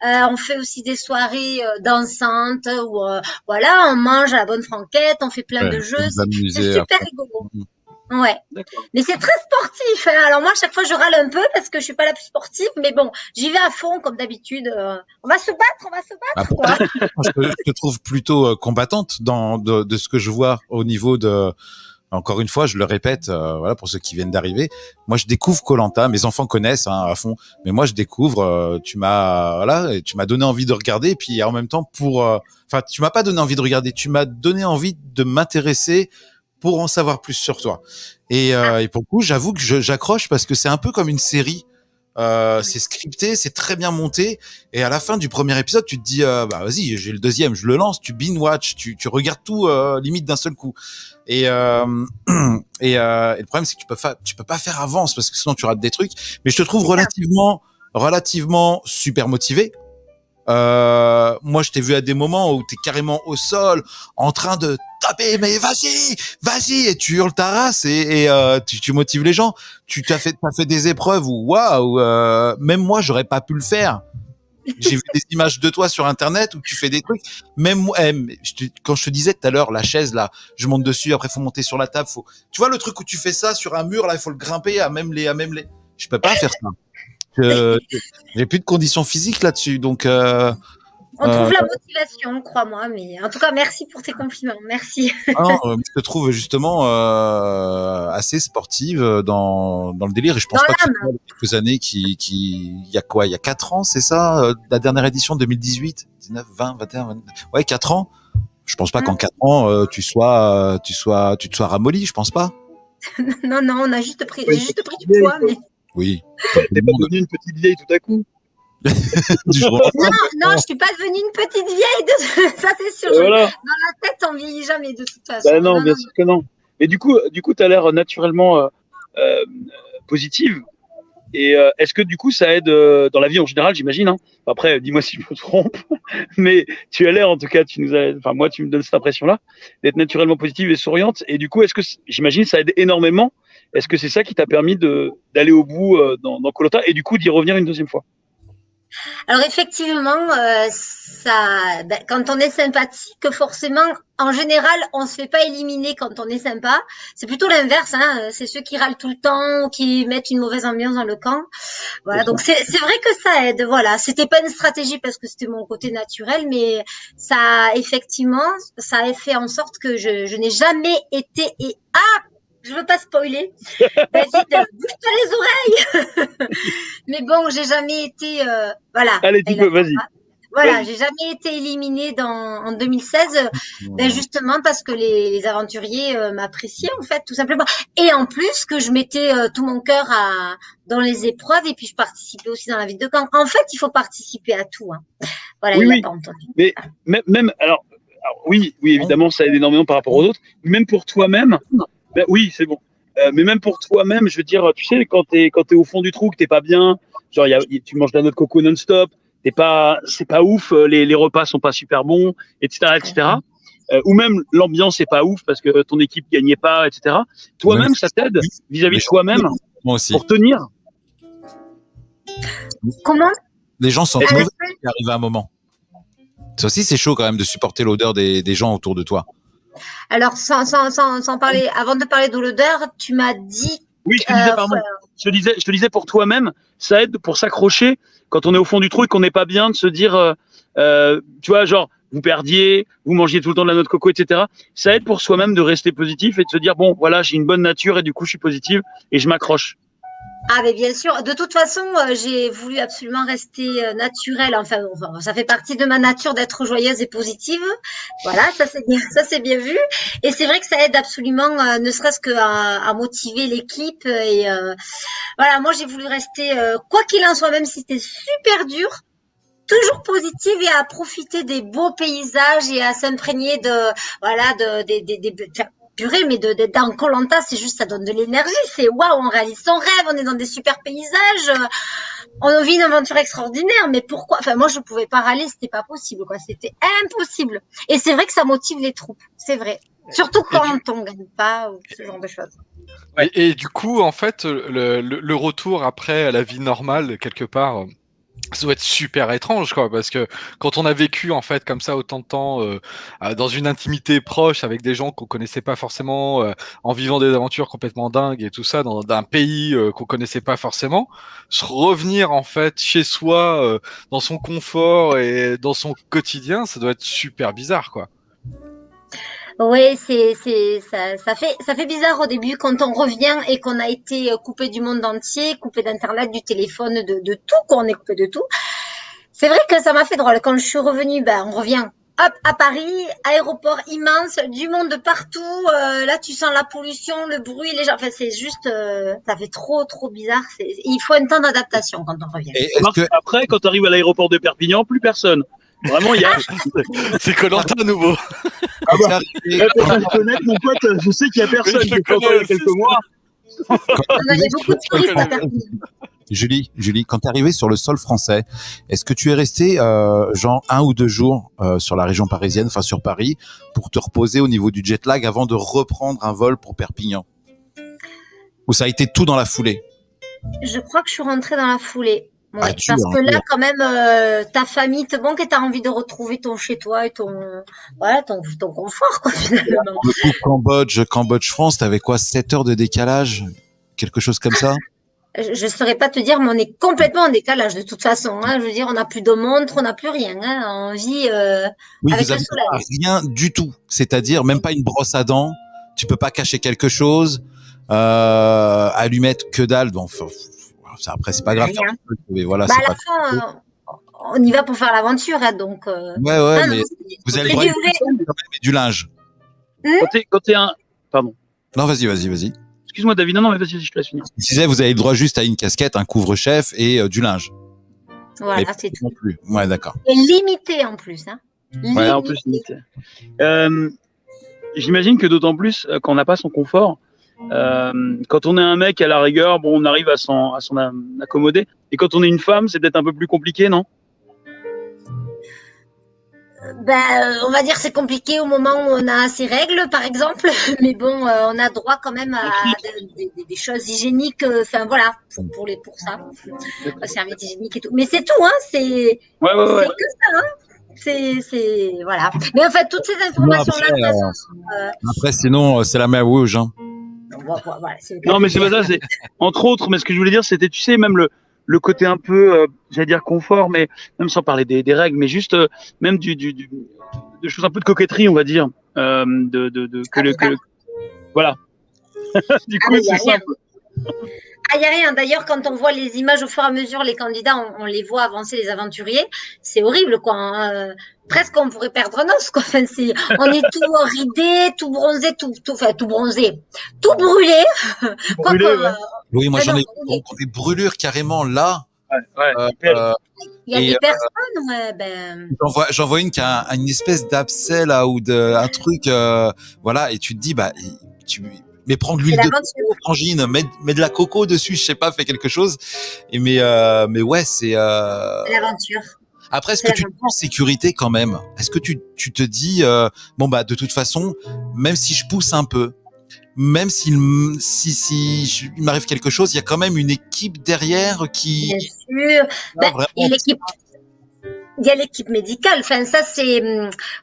On fait aussi des soirées dansantes où on mange à la bonne franquette, on fait plein de jeux. C'est super rigolo. Ouais, mais c'est très sportif. Hein. Alors moi, à chaque fois, je râle un peu parce que je suis pas la plus sportive, mais bon, j'y vais à fond comme d'habitude. On va se battre, quoi. Je te trouve plutôt combattante de ce que je vois au niveau de Encore une fois, je le répète, voilà, pour ceux qui viennent d'arriver. Moi, je découvre Koh-Lanta. Mes enfants connaissent à fond, mais moi, je découvre. Tu m'as donné envie de regarder. Et puis en même temps, tu m'as pas donné envie de regarder. Tu m'as donné envie de m'intéresser pour en savoir plus sur toi. Et pour le coup, j'avoue que j'accroche parce que c'est un peu comme une série. C'est scripté, c'est très bien monté, et à la fin du premier épisode, tu te dis bah vas-y, j'ai le deuxième, je le lance, tu binge watch, tu regardes tout limite d'un seul coup. Et le problème c'est que tu peux pas faire avance parce que sinon tu rates des trucs. Mais je te trouve relativement super motivé. Moi, je t'ai vu à des moments où t'es carrément au sol, en train de taper, mais vas-y, et tu hurles ta race et tu motives les gens. T'as fait des épreuves où, waouh, même moi, j'aurais pas pu le faire. J'ai vu des images de toi sur Internet où tu fais des trucs. Même moi, quand je te disais tout à l'heure, la chaise là, je monte dessus, après faut monter sur la table, tu vois le truc où tu fais ça sur un mur là, il faut le grimper à même les, je peux pas faire ça. J'ai plus de conditions physiques là-dessus, donc. On trouve la motivation, crois-moi, mais en tout cas, merci pour tes compliments, merci. Je te trouve justement assez sportive dans le délire, et je pense pas que il y a quelques années il y a 4 ans, c'est ça, la dernière édition 2018, 19, 20, 21, 22, ouais, 4 ans. Je pense pas qu'en 4 ans tu te sois ramolli, je pense pas. Non, on a j'ai juste pris du poids, mais. Oui. T'es pas devenue une petite vieille tout à coup. Non, je suis pas devenue une petite vieille, ça c'est sûr. Voilà. Dans la tête, on vieillit jamais de toute façon. Bah non, bien sûr que non. Et du coup, tu as l'air naturellement positive. Et est-ce que du coup, ça aide dans la vie en général, j'imagine, hein. Après, dis-moi si je me trompe, mais tu as l'air, en tout cas, moi, tu me donnes cette impression-là, d'être naturellement positive et souriante. Et du coup, est-ce que, j'imagine, ça aide énormément. Est-ce que c'est ça qui t'a permis d'aller au bout dans Koh-Lanta et du coup d'y revenir une deuxième fois? Alors effectivement, quand on est sympathique, forcément, en général, on se fait pas éliminer quand on est sympa. C'est plutôt l'inverse, hein. C'est ceux qui râlent tout le temps, qui mettent une mauvaise ambiance dans le camp. Voilà, donc c'est vrai que ça aide. Voilà, c'était pas une stratégie parce que c'était mon côté naturel, mais ça a fait en sorte que je n'ai jamais été je veux pas spoiler. David, bouge-toi les oreilles. Mais bon, j'ai jamais été, voilà. Allez, vas-y. Voilà, j'ai jamais été éliminée en 2016, justement parce que les aventuriers m'appréciaient en fait, tout simplement. Et en plus que je mettais tout mon cœur dans les épreuves et puis je participais aussi dans la vie de camp. En fait, il faut participer à tout. Hein. Voilà, il n'a pas entendu. Mais même alors oui, évidemment, ça aide énormément par rapport aux autres. Même pour toi-même. Ben oui, c'est bon. Mais même pour toi-même, je veux dire, tu sais, quand t'es au fond du trou, que t'es pas bien, genre tu manges de la noix de coco non-stop, c'est pas ouf, les repas sont pas super bons, etc. Ou même l'ambiance est pas ouf parce que ton équipe gagnait pas, etc. Toi-même, ça t'aide vis-à-vis de toi-même pour tenir. Comment? Les gens sont mauvais qui arrivent à un moment. Ça aussi, c'est chaud quand même de supporter l'odeur des gens autour de toi. Alors, sans parler, avant de parler de l'odeur, tu m'as dit. Oui, je te disais, pardon. Je te disais pour toi-même, ça aide pour s'accrocher quand on est au fond du trou et qu'on n'est pas bien, de se dire, tu vois, genre, vous perdiez, vous mangiez tout le temps de la noix de coco, etc. Ça aide pour soi-même de rester positif et de se dire, bon, voilà, j'ai une bonne nature et du coup, je suis positive et je m'accroche. Ah, mais bien sûr. De toute façon, j'ai voulu absolument rester naturelle. Enfin, ça fait partie de ma nature d'être joyeuse et positive. Voilà, ça c'est bien vu. Et c'est vrai que ça aide absolument, ne serait-ce qu'à motiver l'équipe. Et voilà, moi j'ai voulu rester, quoi qu'il en soit, même si c'était super dur, toujours positive et à profiter des beaux paysages et à s'imprégner purée, mais d'être dans Koh-Lanta, c'est juste, ça donne de l'énergie. C'est waouh, on réalise son rêve, on est dans des super paysages, on vit une aventure extraordinaire. Mais pourquoi? Enfin, moi, je pouvais pas râler, c'était pas possible, quoi. C'était impossible. Et c'est vrai que ça motive les troupes, c'est vrai. Surtout quand on gagne pas ou ce genre de choses. Et du coup, en fait, le retour après à la vie normale, quelque part, ça doit être super étrange, quoi, parce que quand on a vécu en fait comme ça autant de temps dans une intimité proche avec des gens qu'on connaissait pas forcément, en vivant des aventures complètement dingues et tout ça dans un pays qu'on connaissait pas forcément, se revenir en fait chez soi dans son confort et dans son quotidien, ça doit être super bizarre, quoi. Oui, ça fait bizarre au début quand on revient et qu'on a été coupé du monde entier, coupé d'internet, du téléphone, de tout, qu'on est coupé de tout. C'est vrai que ça m'a fait drôle. Quand je suis revenue, on revient. Hop, à Paris, aéroport immense, du monde de partout. Là, tu sens la pollution, le bruit, les gens. Enfin, c'est juste, ça fait trop bizarre. Il faut un temps d'adaptation quand on revient. Et Après, quand tu arrives à l'aéroport de Perpignan, plus personne. Vraiment, il y a. C'est Koh-Lanta à nouveau. Ah bah, pour te connaître, mon pote, je sais qu'il y a personne qui est encore il y a quelques mois. On avait beaucoup de touristes à Perpignan. Julie, quand t'es arrivée sur le sol français, est-ce que tu es restée genre 1 ou 2 jours sur la région parisienne, enfin sur Paris, pour te reposer au niveau du jet lag avant de reprendre un vol pour Perpignan? Ou ça a été tout dans la foulée? Je crois que je suis rentrée dans la foulée. Ouais, Ah, dur, parce que là, dur. quand même, ta famille te manque et t'as envie de retrouver ton chez-toi et ton confort, quoi, finalement. Pour le coup, Cambodge-France, t'avais quoi, 7 heures de décalage? Quelque chose comme ça? Je saurais pas te dire, mais on est complètement en décalage de toute façon. Hein. Je veux dire, on n'a plus de montre, on n'a plus rien. Hein. On vit Oui, avec vous le avez soleil. rien du tout. C'est-à-dire même pas une brosse à dents. Tu peux pas cacher quelque chose. Allumette, que dalle. Bon, après, c'est pas grave. Rien. Mais voilà, Bah, c'est à la pas. fin, on y va pour faire l'aventure, hein, donc. Ouais, Ah, mais non, vous avez le et droit puis, de vous voulez- mettre du linge. Quand t'es un. Pardon. Non, vas-y. Excuse-moi, David. Non, mais vas-y, je te laisse finir. Je disais, vous avez le droit juste à une casquette, un couvre-chef et du linge. Voilà, Mais c'est tout. non plus. Ouais, d'accord. Et limité en plus. Hein. Ouais, en plus, limité. J'imagine que d'autant plus quand on n'a pas son confort, quand on est un mec, à la rigueur, bon, on arrive à s'en accommoder. Et quand on est une femme, c'est peut-être un peu plus compliqué, non? On va dire que c'est compliqué au moment où on a ses règles, par exemple. Mais bon, on a droit quand même à des choses hygiéniques. Enfin, voilà, pour ça. Serviettes hygiéniques et tout. Mais c'est tout, hein. C'est Ouais. que ça, hein. Voilà. Mais en fait, toutes ces informations-là, Après, sinon, c'est la mer rouge. Hein. voilà, Non, mais c'est pas ça. C'est entre autres. Mais ce que je voulais dire, c'était, tu sais, même le côté un peu, j'allais dire confort, mais même sans parler des règles, mais juste même de choses un peu de coquetterie, on va dire, voilà. Du coup, c'est simple. Il n'y a rien. D'ailleurs, quand on voit les images au fur et à mesure, les candidats, on les voit avancer, les aventuriers. C'est horrible, quoi. Hein. Presque, on pourrait perdre un os, quoi. Enfin, on est tout ridé, tout bronzé, tout brûlé. Brûlé, ouais. Oui, moi, j'en ai des brûlures carrément là. Ouais. Il y a des personnes, ouais, J'en vois une qui a une espèce d'abcès là ou un truc, voilà, et tu te dis, mais prends de l'huile de coco, frangine, mets de la coco dessus, je sais pas, fais quelque chose. Mais ouais, c'est l'aventure. Après, est-ce que tu te sens en sécurité quand même? Est-ce que tu te dis, de toute façon, même si je pousse un peu, même si il m'arrive quelque chose, il y a quand même une équipe derrière qui. Bien sûr. Il y a l'équipe médicale. Enfin, ça, c'est,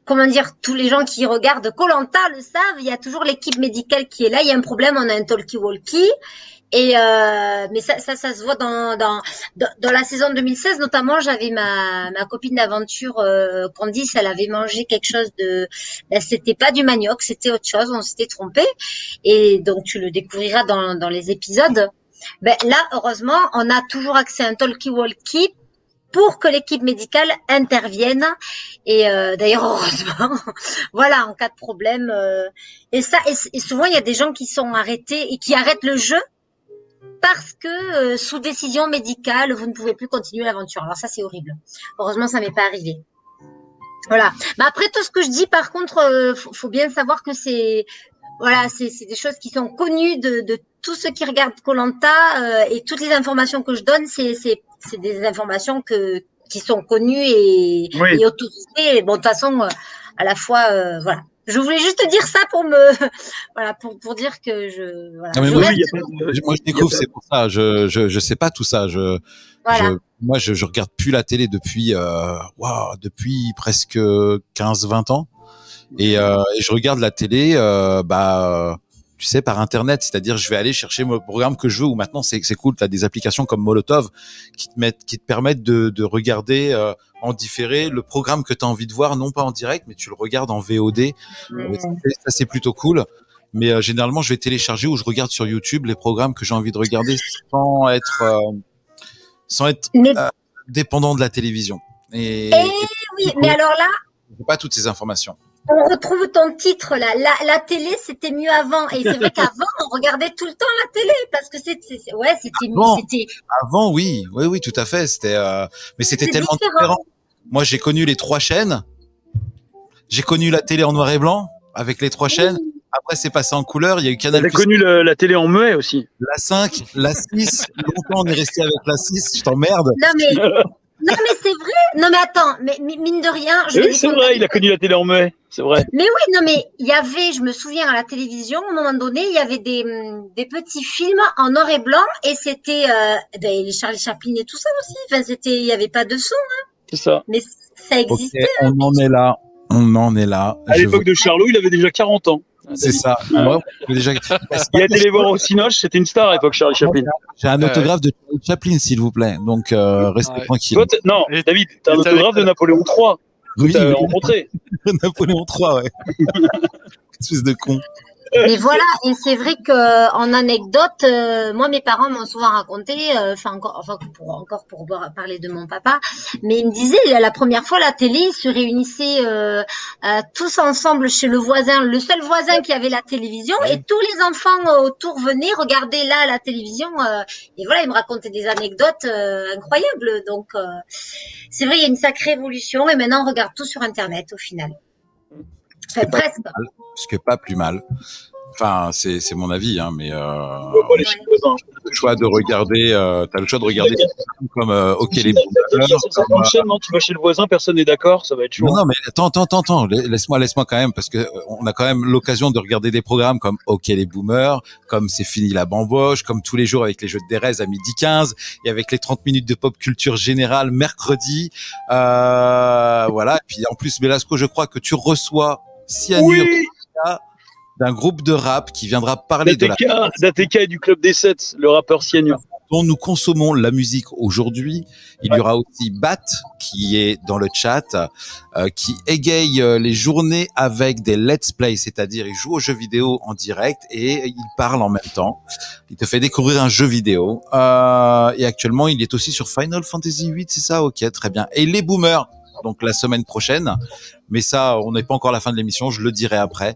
comment dire, tous les gens qui regardent Koh-Lanta le savent. Il y a toujours l'équipe médicale qui est là. Il y a un problème, on a un talkie-walkie. Mais ça se voit dans la saison 2016, notamment, j'avais ma copine d'aventure, Candice, elle avait mangé quelque chose c'était pas du manioc, c'était autre chose, on s'était trompé. Et donc, tu le découvriras dans les épisodes. Là, heureusement, on a toujours accès à un talkie-walkie pour que l'équipe médicale intervienne. Et d'ailleurs, heureusement, voilà, en cas de problème. Et souvent, il y a des gens qui sont arrêtés et qui arrêtent le jeu parce que sous décision médicale, vous ne pouvez plus continuer l'aventure. Alors ça, c'est horrible. Heureusement, ça m'est pas arrivé. Voilà. Mais après, tout ce que je dis, par contre, faut bien savoir que c'est des choses qui sont connues de tous ceux qui regardent Koh-Lanta, et toutes les informations que je donne, c'est des informations qui sont connues et autorisées. Et bon, de toute façon, à la fois, voilà. Je voulais juste te dire ça pour dire que Non, mais moi, je découvre, c'est pour ça. Je sais pas tout ça. Moi, je regarde plus la télé depuis presque 15-20 ans. Et je regarde la télé, tu sais, par Internet. C'est-à-dire, je vais aller chercher le programme que je veux, ou maintenant, c'est cool. Tu as des applications comme Molotov qui te permettent de regarder en différé le programme que tu as envie de voir, non pas en direct, mais tu le regardes en VOD. Ça, c'est plutôt cool. Mais généralement, je vais télécharger ou je regarde sur YouTube les programmes que j'ai envie de regarder sans être dépendant de la télévision. Et oui, mais alors là, j'ai pas toutes ces informations. on retrouve ton titre là. La télé, c'était mieux avant. Et c'est vrai qu'avant, on regardait tout le temps la télé parce que c'était Avant, oui, tout à fait. Mais c'était tellement différent. Moi, j'ai connu les 3 chaînes. J'ai connu la télé en noir et blanc avec les 3 chaînes. Après, c'est passé en couleur. Il y a eu Canal+. J'ai connu la télé en muet aussi. La 5, la 6. Longtemps, on est resté avec la 6. Je t'emmerde. Non, mais c'est vrai. Non, mais attends, mais mine de rien. Oui, c'est vrai, il a connu la télé en muet. C'est vrai. Mais oui, non, mais il y avait, je me souviens, à la télévision, à un moment donné, il y avait des petits films en noir et blanc et c'était les Charlie Chaplin et tout ça aussi. Enfin, il n'y avait pas de son. Hein. C'est ça. Mais ça existait. Okay, on en est là. À l'époque de Charlot, il avait déjà 40 ans. C'est ça. Moi, déjà... Il a été les voir au Cinoche, c'était une star à l'époque, Charlie Chaplin. J'ai un autographe de Charlie Chaplin, s'il vous plaît. Donc, restez tranquille. Toi, non, David, t'as un autographe de Napoléon III. Oui, t'as rencontré. Napoléon III, ouais. Espèce de con. Mais voilà, et c'est vrai que en anecdote, moi mes parents m'ont souvent raconté, pour parler de mon papa, mais ils me disaient la première fois la télé, ils se réunissaient tous ensemble chez le voisin, le seul voisin qui avait la télévision, et tous les enfants autour venaient regarder là la télévision, et voilà, ils me racontaient des anecdotes incroyables. Donc c'est vrai, il y a une sacrée évolution, et maintenant on regarde tout sur Internet au final. Presque. Ce qui est pas plus mal. Enfin, c'est mon avis, hein, mais t'as le choix de regarder, comme OK les boomers. Tu vas chez le voisin, personne n'est d'accord, ça va être chaud. Non, mais attends, laisse-moi quand même, parce que on a quand même l'occasion de regarder des programmes comme OK les boomers, comme C'est fini la bamboche, comme tous les jours avec les jeux de Derez à 12h15 et avec les 30 minutes de pop culture générale mercredi. Voilà. Et puis en plus, Belasco, je crois que tu reçois Cyanure d'un groupe de rap qui viendra parler d'ATK et du Club des 7, le rappeur Cyanure. Dont nous consommons la musique aujourd'hui. Il y aura aussi Bat qui est dans le chat, qui égaye les journées avec des let's play, c'est-à-dire il joue aux jeux vidéo en direct et il parle en même temps. Il te fait découvrir un jeu vidéo. Et actuellement, il est aussi sur Final Fantasy VIII, c'est ça? Ok, très bien. Et les boomers, donc la semaine prochaine. Mais ça, on n'est pas encore à la fin de l'émission, je le dirai après.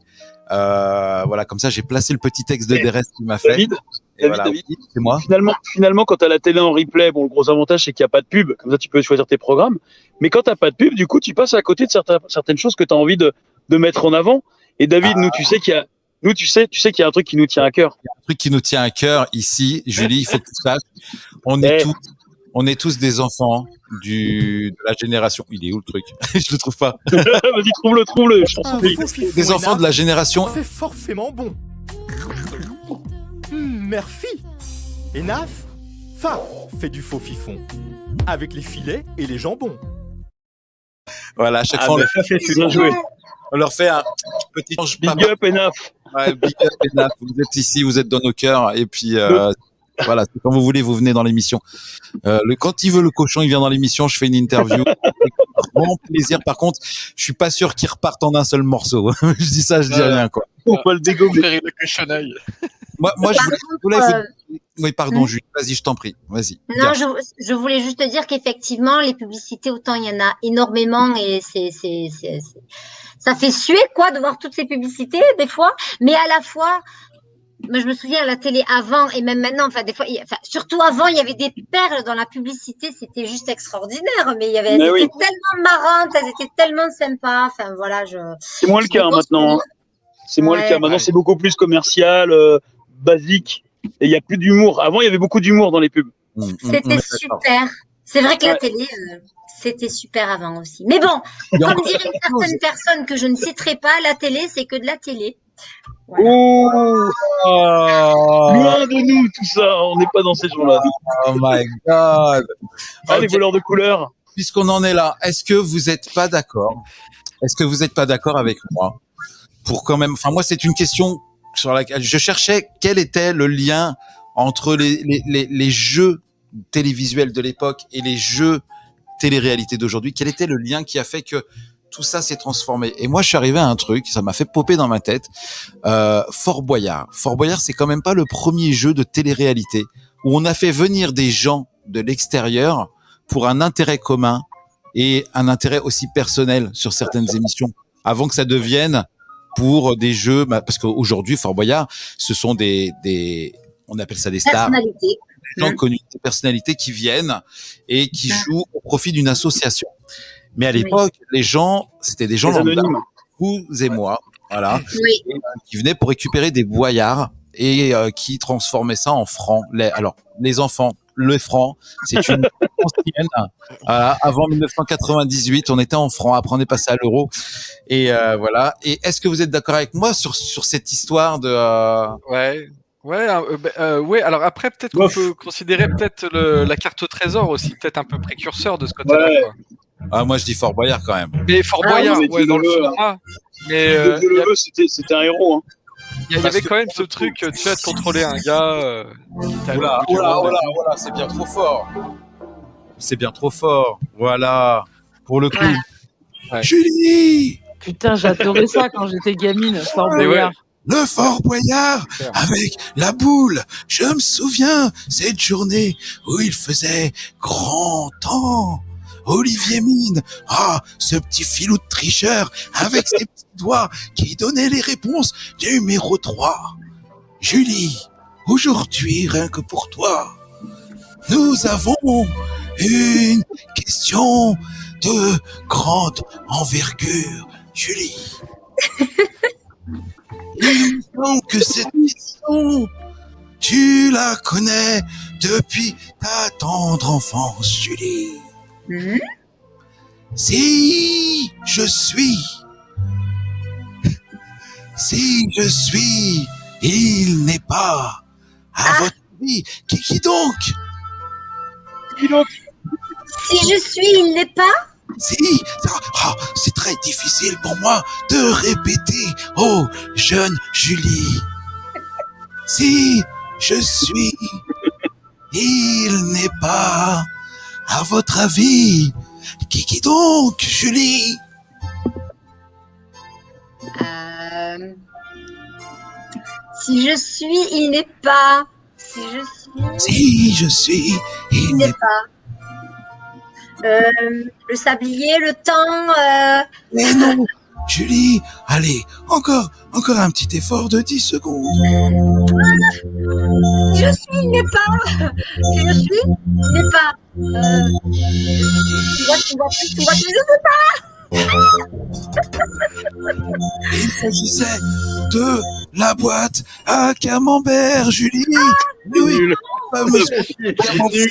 Voilà, comme ça, j'ai placé le petit texte de DRS qui m'a fait. David, c'est moi. Finalement, quand tu as la télé en replay, bon, le gros avantage, c'est qu'il n'y a pas de pub. Comme ça, tu peux choisir tes programmes. Mais quand tu n'as pas de pub, du coup, tu passes à côté de certaines choses que tu as envie de mettre en avant. Et David, tu sais qu'il y a un truc qui nous tient à cœur. Il y a un truc qui nous tient à cœur ici, Julie, il faut que tu saches. On est tous des enfants de la génération. Il est où le truc? Je le trouve pas. Vas-y, trouve-le. Je t'en supplie. Des enfants de la génération. C'est forcément bon. Merci. Et Naf, fait du faux fifon. Avec les filets et les jambons. Voilà, à chaque fois, on leur fait un petit big up et Naf. Ouais, big up et Naf. Vous êtes ici, vous êtes dans nos cœurs. Et puis, voilà, quand vous voulez, vous venez dans l'émission. Quand il veut le cochon, il vient dans l'émission. Je fais une interview. Avec grand plaisir. Par contre, je suis pas sûr qu'il reparte en un seul morceau. Je dis ça, je dis rien, quoi. On va le dégommer. Le cochonaille. Moi, je voulais oui, pardon, Julie. Vas-y, je t'en prie. Vas-y. Non, je voulais juste te dire qu'effectivement, les publicités, autant il y en a énormément et ça fait suer, quoi, de voir toutes ces publicités, des fois. Mais à la fois, moi, je me souviens à la télé avant et même maintenant, enfin, des fois, surtout avant, il y avait des perles dans la publicité, c'était juste extraordinaire. Mais elles étaient tellement marrantes, elles étaient tellement sympas. Enfin, voilà, c'est moins le cas maintenant. Hein. C'est moins le cas. Maintenant, c'est beaucoup plus commercial, basique. Et il n'y a plus d'humour. Avant, il y avait beaucoup d'humour dans les pubs. C'était super. C'est vrai que la télé, c'était super avant aussi. Mais bon, comme dirait une certaine personne que je ne citerai pas, la télé, c'est que de la télé. Voilà. Loin de nous, tout ça. On n'est pas dans ces gens-là. Oh my God. Les voleurs de couleurs. Puisqu'on en est là, est-ce que vous n'êtes pas d'accord? Est-ce que vous n'êtes pas d'accord avec moi? Pour quand même, enfin, moi, c'est une question je cherchais quel était le lien entre les jeux télévisuels de l'époque et les jeux télé-réalité d'aujourd'hui. Quel était le lien qui a fait que tout ça s'est transformé? Et moi, je suis arrivé à un truc, ça m'a fait popper dans ma tête. Fort Boyard. Fort Boyard, c'est quand même pas le premier jeu de télé-réalité où on a fait venir des gens de l'extérieur pour un intérêt commun et un intérêt aussi personnel sur certaines émissions, avant que ça devienne pour des jeux, parce qu'aujourd'hui, Fort Boyard, ce sont on appelle ça des stars, des gens connus, des personnalités qui viennent et qui jouent au profit d'une association. Mais à l'époque, les gens, c'était des gens lambda, vous et moi, voilà, qui venaient pour récupérer des boyards et qui transformaient ça en francs. Alors, les enfants, le franc, c'est une ancienne. Avant 1998, on était en francs. Après, on est passé à l'euro. Et voilà. Et est-ce que vous êtes d'accord avec moi sur cette histoire de Ouais. Alors après, peut-être qu'on peut considérer la carte au trésor aussi, peut-être un peu précurseur de ce côté-là. Ouais. Quoi. Ah, moi, je dis Fort Boyard quand même. Mais Fort Boyard, dans le format. Mais c'était un héros. Hein. Il y avait quand même ce truc, tu sais, de contrôler un gars. Voilà, c'est bien trop fort. C'est bien trop fort. Voilà. Pour le coup. Ouais. Julie! Putain, j'adorais ça quand j'étais gamine, Fort Boyard. Le Fort Boyard avec la boule. Je me souviens cette journée où il faisait grand temps. Olivier Mine, ce petit filou de tricheur avec ses petits doigts qui donnait les réponses numéro 3. Julie, aujourd'hui, rien que pour toi, nous avons une question de grande envergure. Julie, il me semble que cette question, tu la connais depuis ta tendre enfance, Julie. Si je suis, il n'est pas, à votre avis, qui donc? Si je suis, il n'est pas? Si, c'est très difficile pour moi de répéter. Oh, jeune Julie. Si je suis, il n'est pas, à votre avis, qui donc, Julie? Si je suis, il n'est pas. Si je suis, il n'est pas. Le sablier, le temps. Mais non, Julie, allez, encore un petit effort de 10 secondes. Si je suis, il n'est pas. Si je suis, il n'est pas. Tu vois, je ne sais pas. Il s'agissait de la boîte à camembert, Julie. Oui,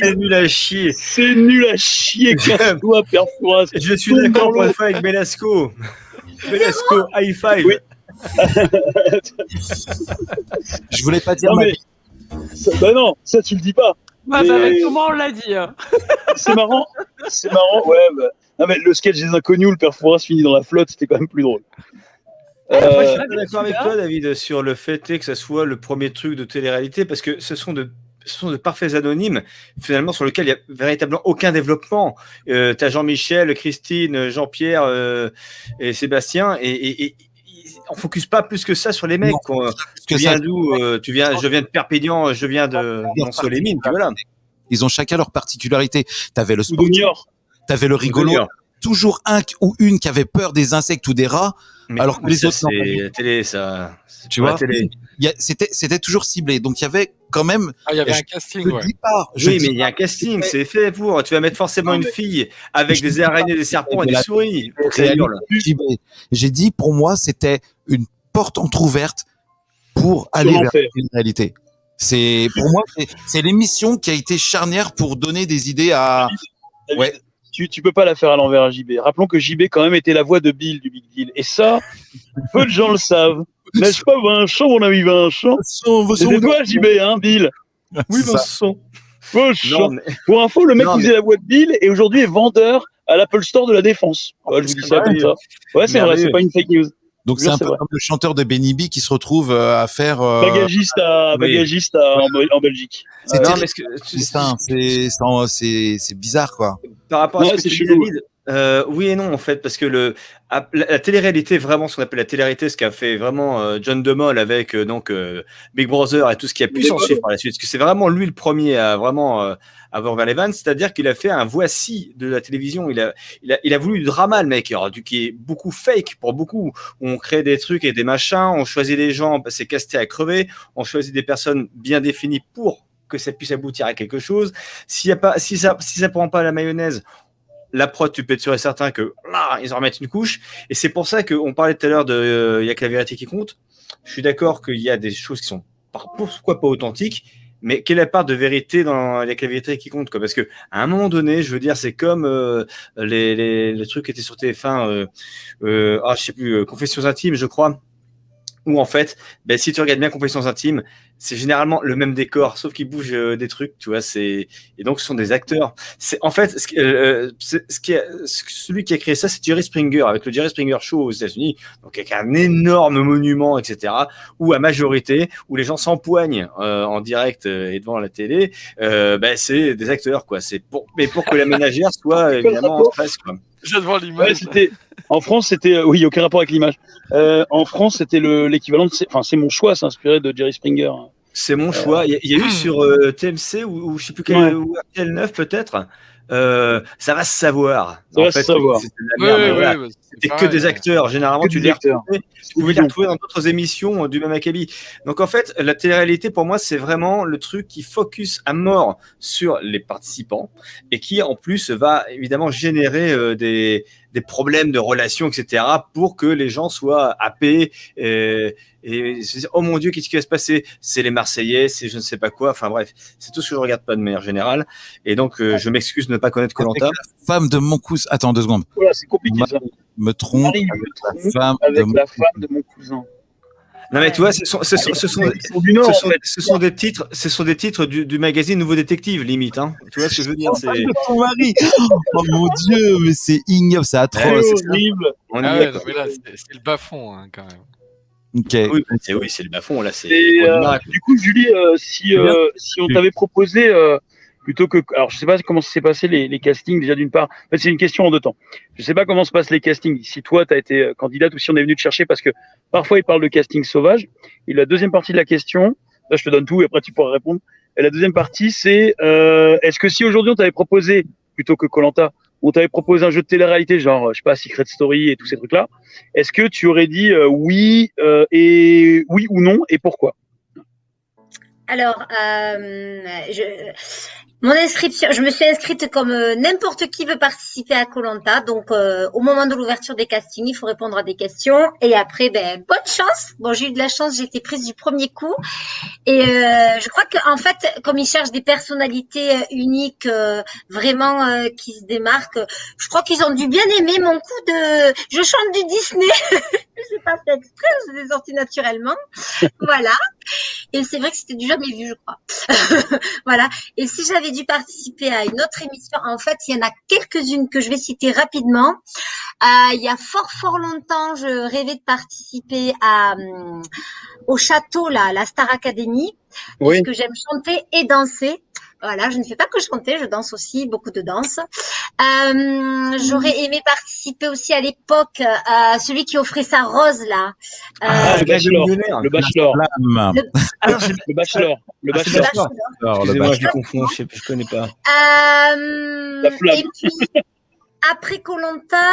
c'est nul à chier. C'est nul à chier, casse-toi, Père Fouras. Je suis d'accord pour le faire avec Belasco. Belasco, high five. Oui. Je voulais pas dire. Non, ça tu le dis pas. Avec comment on l'a dit. C'est marrant, ouais. Non, mais le sketch des inconnus où le Père Fouras finit dans la flotte, c'était quand même plus drôle. Moi, je suis d'accord avec toi, David, sur le fait que ça soit le premier truc de télé-réalité, parce que ce sont de parfaits anonymes, finalement, sur lesquels il n'y a véritablement aucun développement. Tu as Jean-Michel, Christine, Jean-Pierre et Sébastien, et on ne focus pas plus que ça sur les mecs. Tu viens d'où? Je viens de Perpignan, je viens de Mont-Soleil-Mines, puis voilà. Ils ont chacun leur particularité. Tu avais le sport, tu avais le rigolo, toujours un ou une qui avait peur des insectes ou des rats, mais alors que les autres. C'est la télé, ça. Tu vois, c'était toujours ciblé. Donc il y avait quand même. Il y avait un casting. Mais il y a un casting, c'est fait pour. Tu vas mettre forcément une fille avec des araignées, des serpents et des souris. J'ai dit, pour moi, c'était une porte entrouverte pour aller vers une réalité. Pour moi, c'est l'émission qui a été charnière pour donner des idées à. Ouais. Tu peux pas la faire à l'envers à JB. Rappelons que JB quand même était la voix de Bill du Big Deal. Et ça, peu de gens le savent. N'est-ce pas, Vincent, mon ami Vincent? C'est toi, JB, hein, Bill? Oui, Vincent. Non, mais... Pour info, le mec qui faisait la voix de Bill est aujourd'hui vendeur à l'Apple Store de la Défense. Ouais, je vous dis ça comme ça. Ouais, c'est vrai, c'est pas une fake news. Donc c'est un peu comme le chanteur de Benny B qui se retrouve à faire bagagiste en Belgique. C'est bizarre quoi. Par rapport à ce que tu dis, David, oui et non en fait, parce que la télé-réalité, vraiment ce qu'on appelle la télé-réalité, ce qu'a fait vraiment John de Mol avec Big Brother et tout ce qui a pu s'en suivre par la suite, parce que c'est vraiment lui le premier à vraiment avoir ouvert les vannes, c'est-à-dire qu'il a fait un voici de la télévision, il a voulu du drama le mec, alors, qui est beaucoup fake pour beaucoup, où on crée des trucs et des machins, on choisit des gens, c'est casté à crever, on choisit des personnes bien définies pour que ça puisse aboutir à quelque chose. Si ça prend pas la mayonnaise, la prod, tu peux être sûr et certain que là, ils en remettent une couche. Et c'est pour ça qu'on parlait tout à l'heure de il y a que la vérité qui compte. Je suis d'accord qu'il y a des choses qui sont pourquoi pas authentiques, mais quelle est la part de vérité dans il y a que la vérité qui compte, quoi. Parce que à un moment donné, je veux dire, c'est comme les trucs qui étaient sur TF1, je sais plus, Confessions intimes, je crois. Où en fait, si tu regardes bien Confessions intimes, c'est généralement le même décor, sauf qu'ils bougent des trucs, tu vois. Et donc ce sont des acteurs. C'est en fait celui qui a créé ça, c'est Jerry Springer avec le Jerry Springer Show aux États-Unis, donc avec un énorme monument, etc. Où à majorité, où les gens s'empoignent en direct et devant la télé, c'est des acteurs, quoi. Mais pour que la ménagère soit évidemment en stress, quoi. Je viens de voir l'image. En France, c'était oui, aucun rapport avec l'image. En France, c'était l'équivalent de, c'est mon choix, s'inspirer de Jerry Springer. C'est mon choix. Il y a eu sur TMC ou je sais plus quel 9 peut-être. Ça va se savoir. C'était de la merde. C'était que des acteurs. Généralement, tu pouvais les retrouver dans d'autres émissions du même acabit. Donc en fait, la télé-réalité pour moi, c'est vraiment le truc qui focus à mort sur les participants et qui en plus va évidemment générer des problèmes de relations, etc. pour que les gens soient happés et oh mon Dieu, qu'est-ce qui va se passer? C'est les Marseillais, c'est je ne sais pas quoi. Enfin bref, c'est tout ce que je regarde pas de manière générale. Et donc je m'excuse de ne pas connaître Koh-Lanta. Femme de mon cousin. Attends 2 secondes. Voilà, c'est compliqué ça. Me trompe avec la femme de mon cousin. Non mais tu vois, ce sont des titres du magazine Nouveau Détective limite, hein. Tu vois ce que je veux dire, c'est ton mari. Oh mon Dieu, mais c'est ignoble, c'est atroce, c'est horrible. Mais là, c'est le bas-fond hein, quand même. Okay. Oui, c'est le bas-fond là. Du coup, Julie, si on t'avait proposé plutôt que, alors je sais pas comment s'est passé les castings déjà d'une part. En fait, c'est une question en 2 temps. Je sais pas comment se passent les castings. Si toi tu as été candidate ou si on est venu te chercher, parce que parfois ils parlent de casting sauvage. Et la deuxième partie de la question, là je te donne tout et après tu pourras répondre. Et la deuxième partie c'est est-ce que si aujourd'hui on t'avait proposé plutôt que Koh-Lanta, on t'avait proposé un jeu de télé-réalité genre je sais pas Secret Story et tous ces trucs là, est-ce que tu aurais dit oui et oui ou non et pourquoi? Alors, mon inscription, je me suis inscrite comme n'importe qui veut participer à Koh-Lanta. Donc, au moment de l'ouverture des castings, il faut répondre à des questions. Et après, bonne chance. Bon, j'ai eu de la chance, j'ai été prise du premier coup. Et je crois qu'en fait, comme ils cherchent des personnalités uniques, vraiment qui se démarquent, je crois qu'ils ont dû bien aimer mon coup de « je chante du Disney ». Je sais pas fait exprès, je l'ai sorti naturellement. Voilà. Et c'est vrai que c'était du jamais vu, je crois. Voilà. Et si j'avais dû participer à une autre émission, en fait, il y en a quelques-unes que je vais citer rapidement. Il y a fort longtemps, je rêvais de participer au château, là, la Star Academy, parce que j'aime chanter et danser. Voilà, je ne fais pas que chanter, je danse aussi, beaucoup de danse. J'aurais aimé participer aussi à l'époque à celui qui offrait sa rose là. Le Bachelor. Le Bachelor. Excusez-moi, je les confonds, je connais pas. La flamme. Et puis, après Koh-Lanta,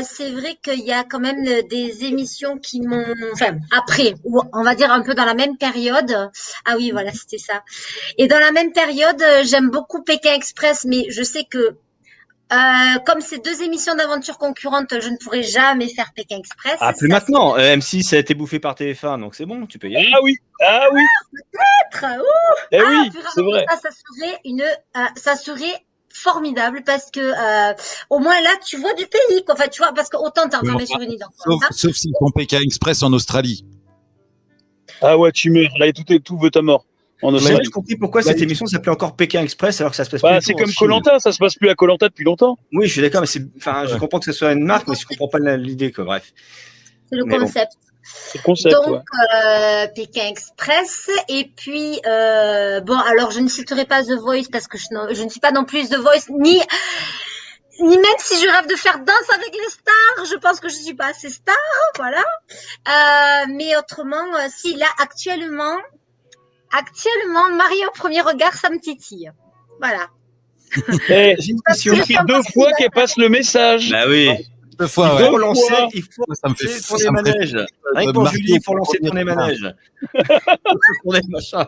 c'est vrai qu'il y a quand même des émissions qui m'ont, enfin après, ou on va dire un peu dans la même période. Ah oui, voilà, c'était ça. Et dans la même période, j'aime beaucoup Pékin Express, mais je sais que comme c'est 2 émissions d'aventure concurrentes, je ne pourrai jamais faire Pékin Express. Ah, plus maintenant. M6 ça a été bouffé par TF1, donc c'est bon, tu peux y aller. Ah oui. Peut-être. Eh oui, c'est vrai. Ça serait formidable parce que au moins là tu vois du pays quoi. Enfin tu vois, parce que autant t'es enfermé sur une île. Sauf s'ils font Pékin Express en Australie. Ah ouais, tu meurs. Là tout veut ta mort. J'ai compris pourquoi cette émission s'appelait encore Pékin Express alors que ça se passe plus. C'est comme Koh-Lanta, ça se passe plus à Koh-Lanta depuis longtemps. Oui, je suis d'accord, mais je comprends que ce soit une marque, mais je comprends pas l'idée quoi. Bref. C'est le Mais bon. concept. C'est le concept, Donc, ouais. Pékin Express. Et puis, bon, alors je ne citerai pas The Voice parce que je ne suis pas non plus The Voice, ni même si je rêve de faire Danse avec les stars, je pense que je suis pas assez star, voilà. Mais autrement, si là, actuellement, Marie au premier regard, ça me titille. Voilà. Eh, J'ai une Parce question. que ça fait 2 fois qu'elle passe le message. Bah oui. Deux Il fois, faut ouais. relancer, il faut Ça me fait relancer ça tourner me fait manège. Rien que pour Marco Julie, il faut pour lancer revenir tourner là. manège. Tourner machin.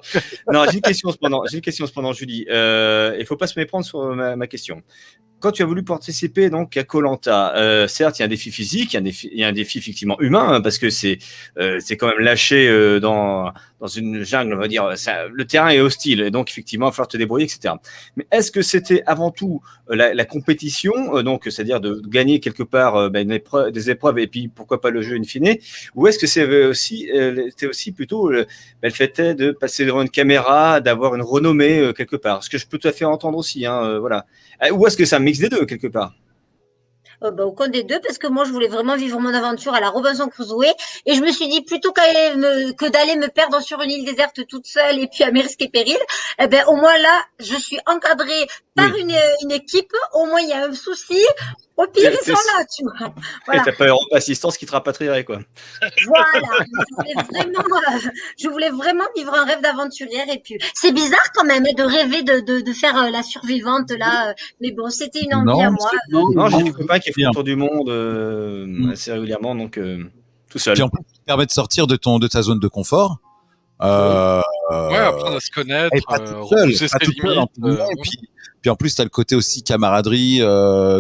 Non, j'ai une question cependant, Julie. Il faut pas se méprendre sur ma question. Quand tu as voulu participer donc à Koh-Lanta, certes, il y a un défi physique, il y a un défi effectivement humain, hein, parce que c'est quand même lâché dans une jungle, on va dire. Le terrain est hostile, et donc effectivement, il va falloir te débrouiller, etc. Mais est-ce que c'était avant tout la compétition, donc c'est-à-dire de gagner quelque part des épreuves et puis pourquoi pas le jeu in fine, ou est-ce que c'était aussi plutôt le fait de passer devant une caméra, d'avoir une renommée quelque part, ce que je peux tout à fait entendre aussi, hein, voilà. Ou est-ce que c'est un mix des deux, quelque part? Aucun des deux, parce que moi, je voulais vraiment vivre mon aventure à la Robinson Crusoe. Et je me suis dit, plutôt que d'aller me perdre sur une île déserte toute seule et puis à mes risques et périls, eh ben, au moins là, je suis encadrée par une équipe. Au moins, il y a un souci. Au pire, ils sont là, tu vois. Voilà. Et t'as pas Europe Assistance qui te rapatrierait, quoi. Voilà. Je voulais vraiment vivre un rêve d'aventurière. Et puis, c'est bizarre quand même de rêver de faire la survivante là. Mais bon, c'était une envie à moi. Non, j'ai des copains qui font le tour du monde assez régulièrement, donc tout seul. Puis en plus, ça te permet de sortir de ta zone de confort. Ouais, apprendre à se connaître, Et pas tout seul, repousser pas ses tout seul, limites. et puis en plus, tu as le côté aussi camaraderie,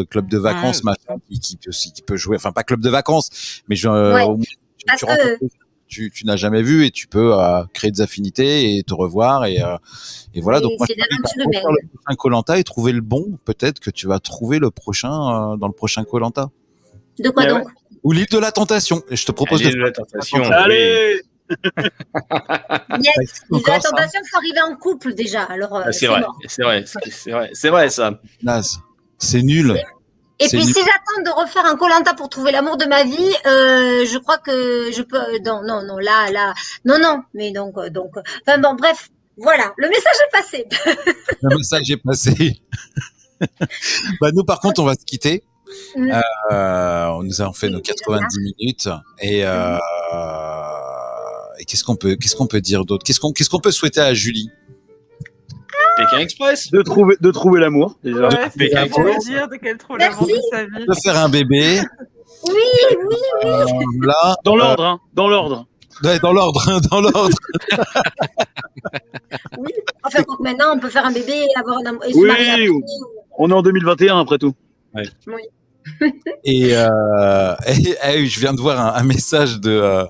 club de vacances, machin, qui peut jouer. Enfin, pas club de vacances, mais au moins, tu rencontres tu n'as jamais vu et tu peux créer des affinités et te revoir et voilà. Donc moi, je faire le prochain Koh-Lanta et trouver le bon. Peut-être que tu vas trouver le prochain dans le prochain Koh-Lanta. De quoi donc? Ou l'île de la tentation. Et je te propose l'île de la tentation. Allez. Yes. L'île de la tentation, il faut arriver en couple déjà. Alors c'est vrai ça. Naze. C'est nul. Et puis, si j'attends de refaire un Koh-Lanta pour trouver l'amour de ma vie, je crois que je peux. Non, là, non. Mais donc, enfin bon, bref, voilà, le message est passé. Le message est passé. Bah nous, par contre, on va se quitter. Nous avons fait nos 90 minutes et qu'est-ce qu'on peut dire d'autre? Qu'est-ce qu'on peut souhaiter à Julie? Pékin Express. De trouver l'amour, déjà. Ouais, c'est ce que je dire, qu'elle trouve l'amour de sa vie. De faire un bébé. Oui. Là, dans l'ordre, hein. Dans l'ordre. Ouais, dans l'ordre. Oui. Enfin, maintenant, on peut faire un bébé et avoir un amour. Oui. On est en 2021 après tout. Ouais. Oui. Et je viens de voir un message de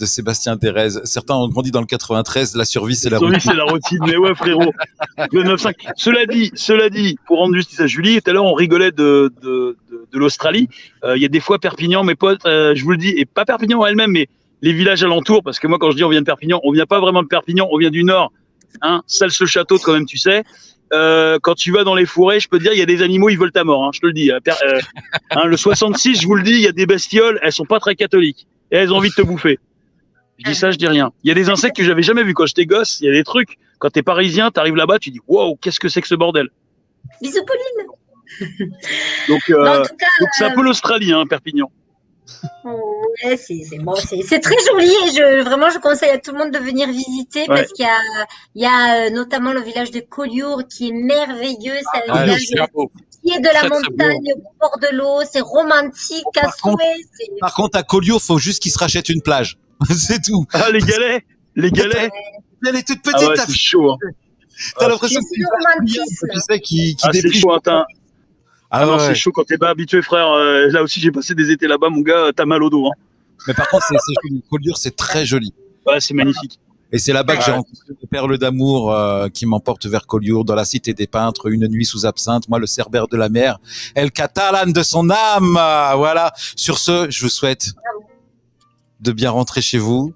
Sébastien Thérèse. Certains ont grandi dans le 93, la survie c'est la routine. C'est la routine, mais ouais frérot. Le 9-5. Cela dit, pour rendre justice à Julie, tout à l'heure on rigolait de l'Australie. Il y a des fois Perpignan, mes potes, je vous le dis, et pas Perpignan elle-même, mais les villages alentours, parce que moi quand je dis on vient de Perpignan, on vient pas vraiment de Perpignan, on vient du nord. Hein, Sals-le-Château quand même, tu sais. Quand tu vas dans les forêts, je peux te dire, il y a des animaux, ils veulent ta mort. Hein, je te le dis. Le 66, je vous le dis, il y a des bestioles, elles sont pas très catholiques. Et elles ont envie de te bouffer. Je dis ça, je dis rien. Il y a des insectes que j'avais jamais vus quand j'étais gosse. Il y a des trucs. Quand t'es parisien, t'arrives là-bas, tu dis waouh, qu'est-ce que c'est que ce bordel. Bisous Pauline. Donc c'est un peu l'Australie, hein, Perpignan. Ouais, c'est très joli et vraiment je conseille à tout le monde de venir visiter parce qu'il y a notamment le village de Collioure qui est merveilleux. C'est un village qui est de la montagne au bord de l'eau. C'est romantique à souhait. Par contre, à Collioure, faut juste qu'ils se rachètent une plage. C'est tout. Ah, les galets. Elle est toute petite. C'est chaud. Hein. T'as l'impression que c'est du romantisme. Tu sais, qui c'est chaud, hein, non, c'est chaud quand t'es pas habitué, frère. Là aussi, j'ai passé des étés là-bas, mon gars. T'as mal au dos. Hein. Mais par contre, c'est joli. Collioure, c'est très joli. Ouais, c'est magnifique. Et c'est là-bas que j'ai rencontré des perles d'amour qui m'emportent vers Collioure, dans la cité des peintres, une nuit sous absinthe, moi le cerbère de la mer, El Catalan de son âme. Voilà. Sur ce, je vous souhaite de bien rentrer chez vous.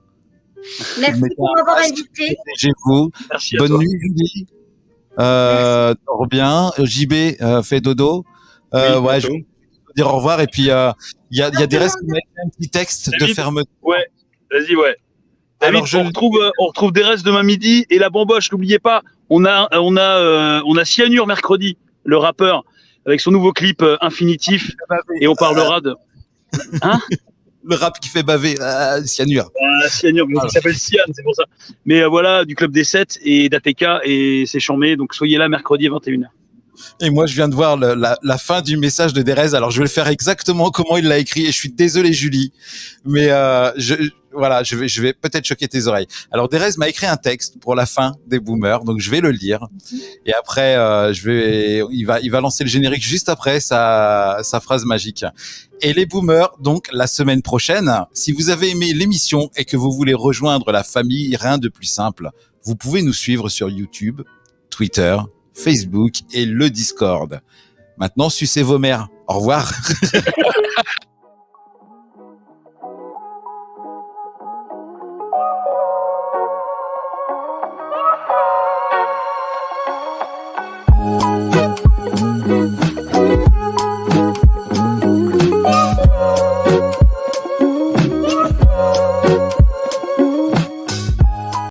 Merci pour m'avoir invité. Chez vous. Merci. Bonne nuit, Julie. Dors bien. JB, fais dodo. dire au revoir. Et puis, il y a Derez qui m'a écrit un petit texte de fermeture. Ouais, vas-y, ouais. David, on retrouve Derez demain midi et la bamboche, n'oubliez pas, on a Cyanure mercredi, le rappeur, avec son nouveau clip Infinitif, et on parlera de... Hein? Le rap qui fait baver, Cyanure. Cyanure, mais il s'appelle Cyan, c'est pour ça. Mais voilà, du Club des 7 et d'ATK, et c'est chambé, donc soyez là mercredi à 21h. Et moi, je viens de voir la fin du message de Derez. Alors, je vais le faire exactement comment il l'a écrit. Et je suis désolé, Julie, mais je vais peut-être choquer tes oreilles. Alors, Derez m'a écrit un texte pour la fin des Boomers, donc je vais le lire. Et après, il va lancer le générique juste après sa phrase magique. Et les Boomers, donc la semaine prochaine, si vous avez aimé l'émission et que vous voulez rejoindre la famille, rien de plus simple. Vous pouvez nous suivre sur YouTube, Twitter, Facebook et le Discord. Maintenant, sucez vos mères. Au revoir.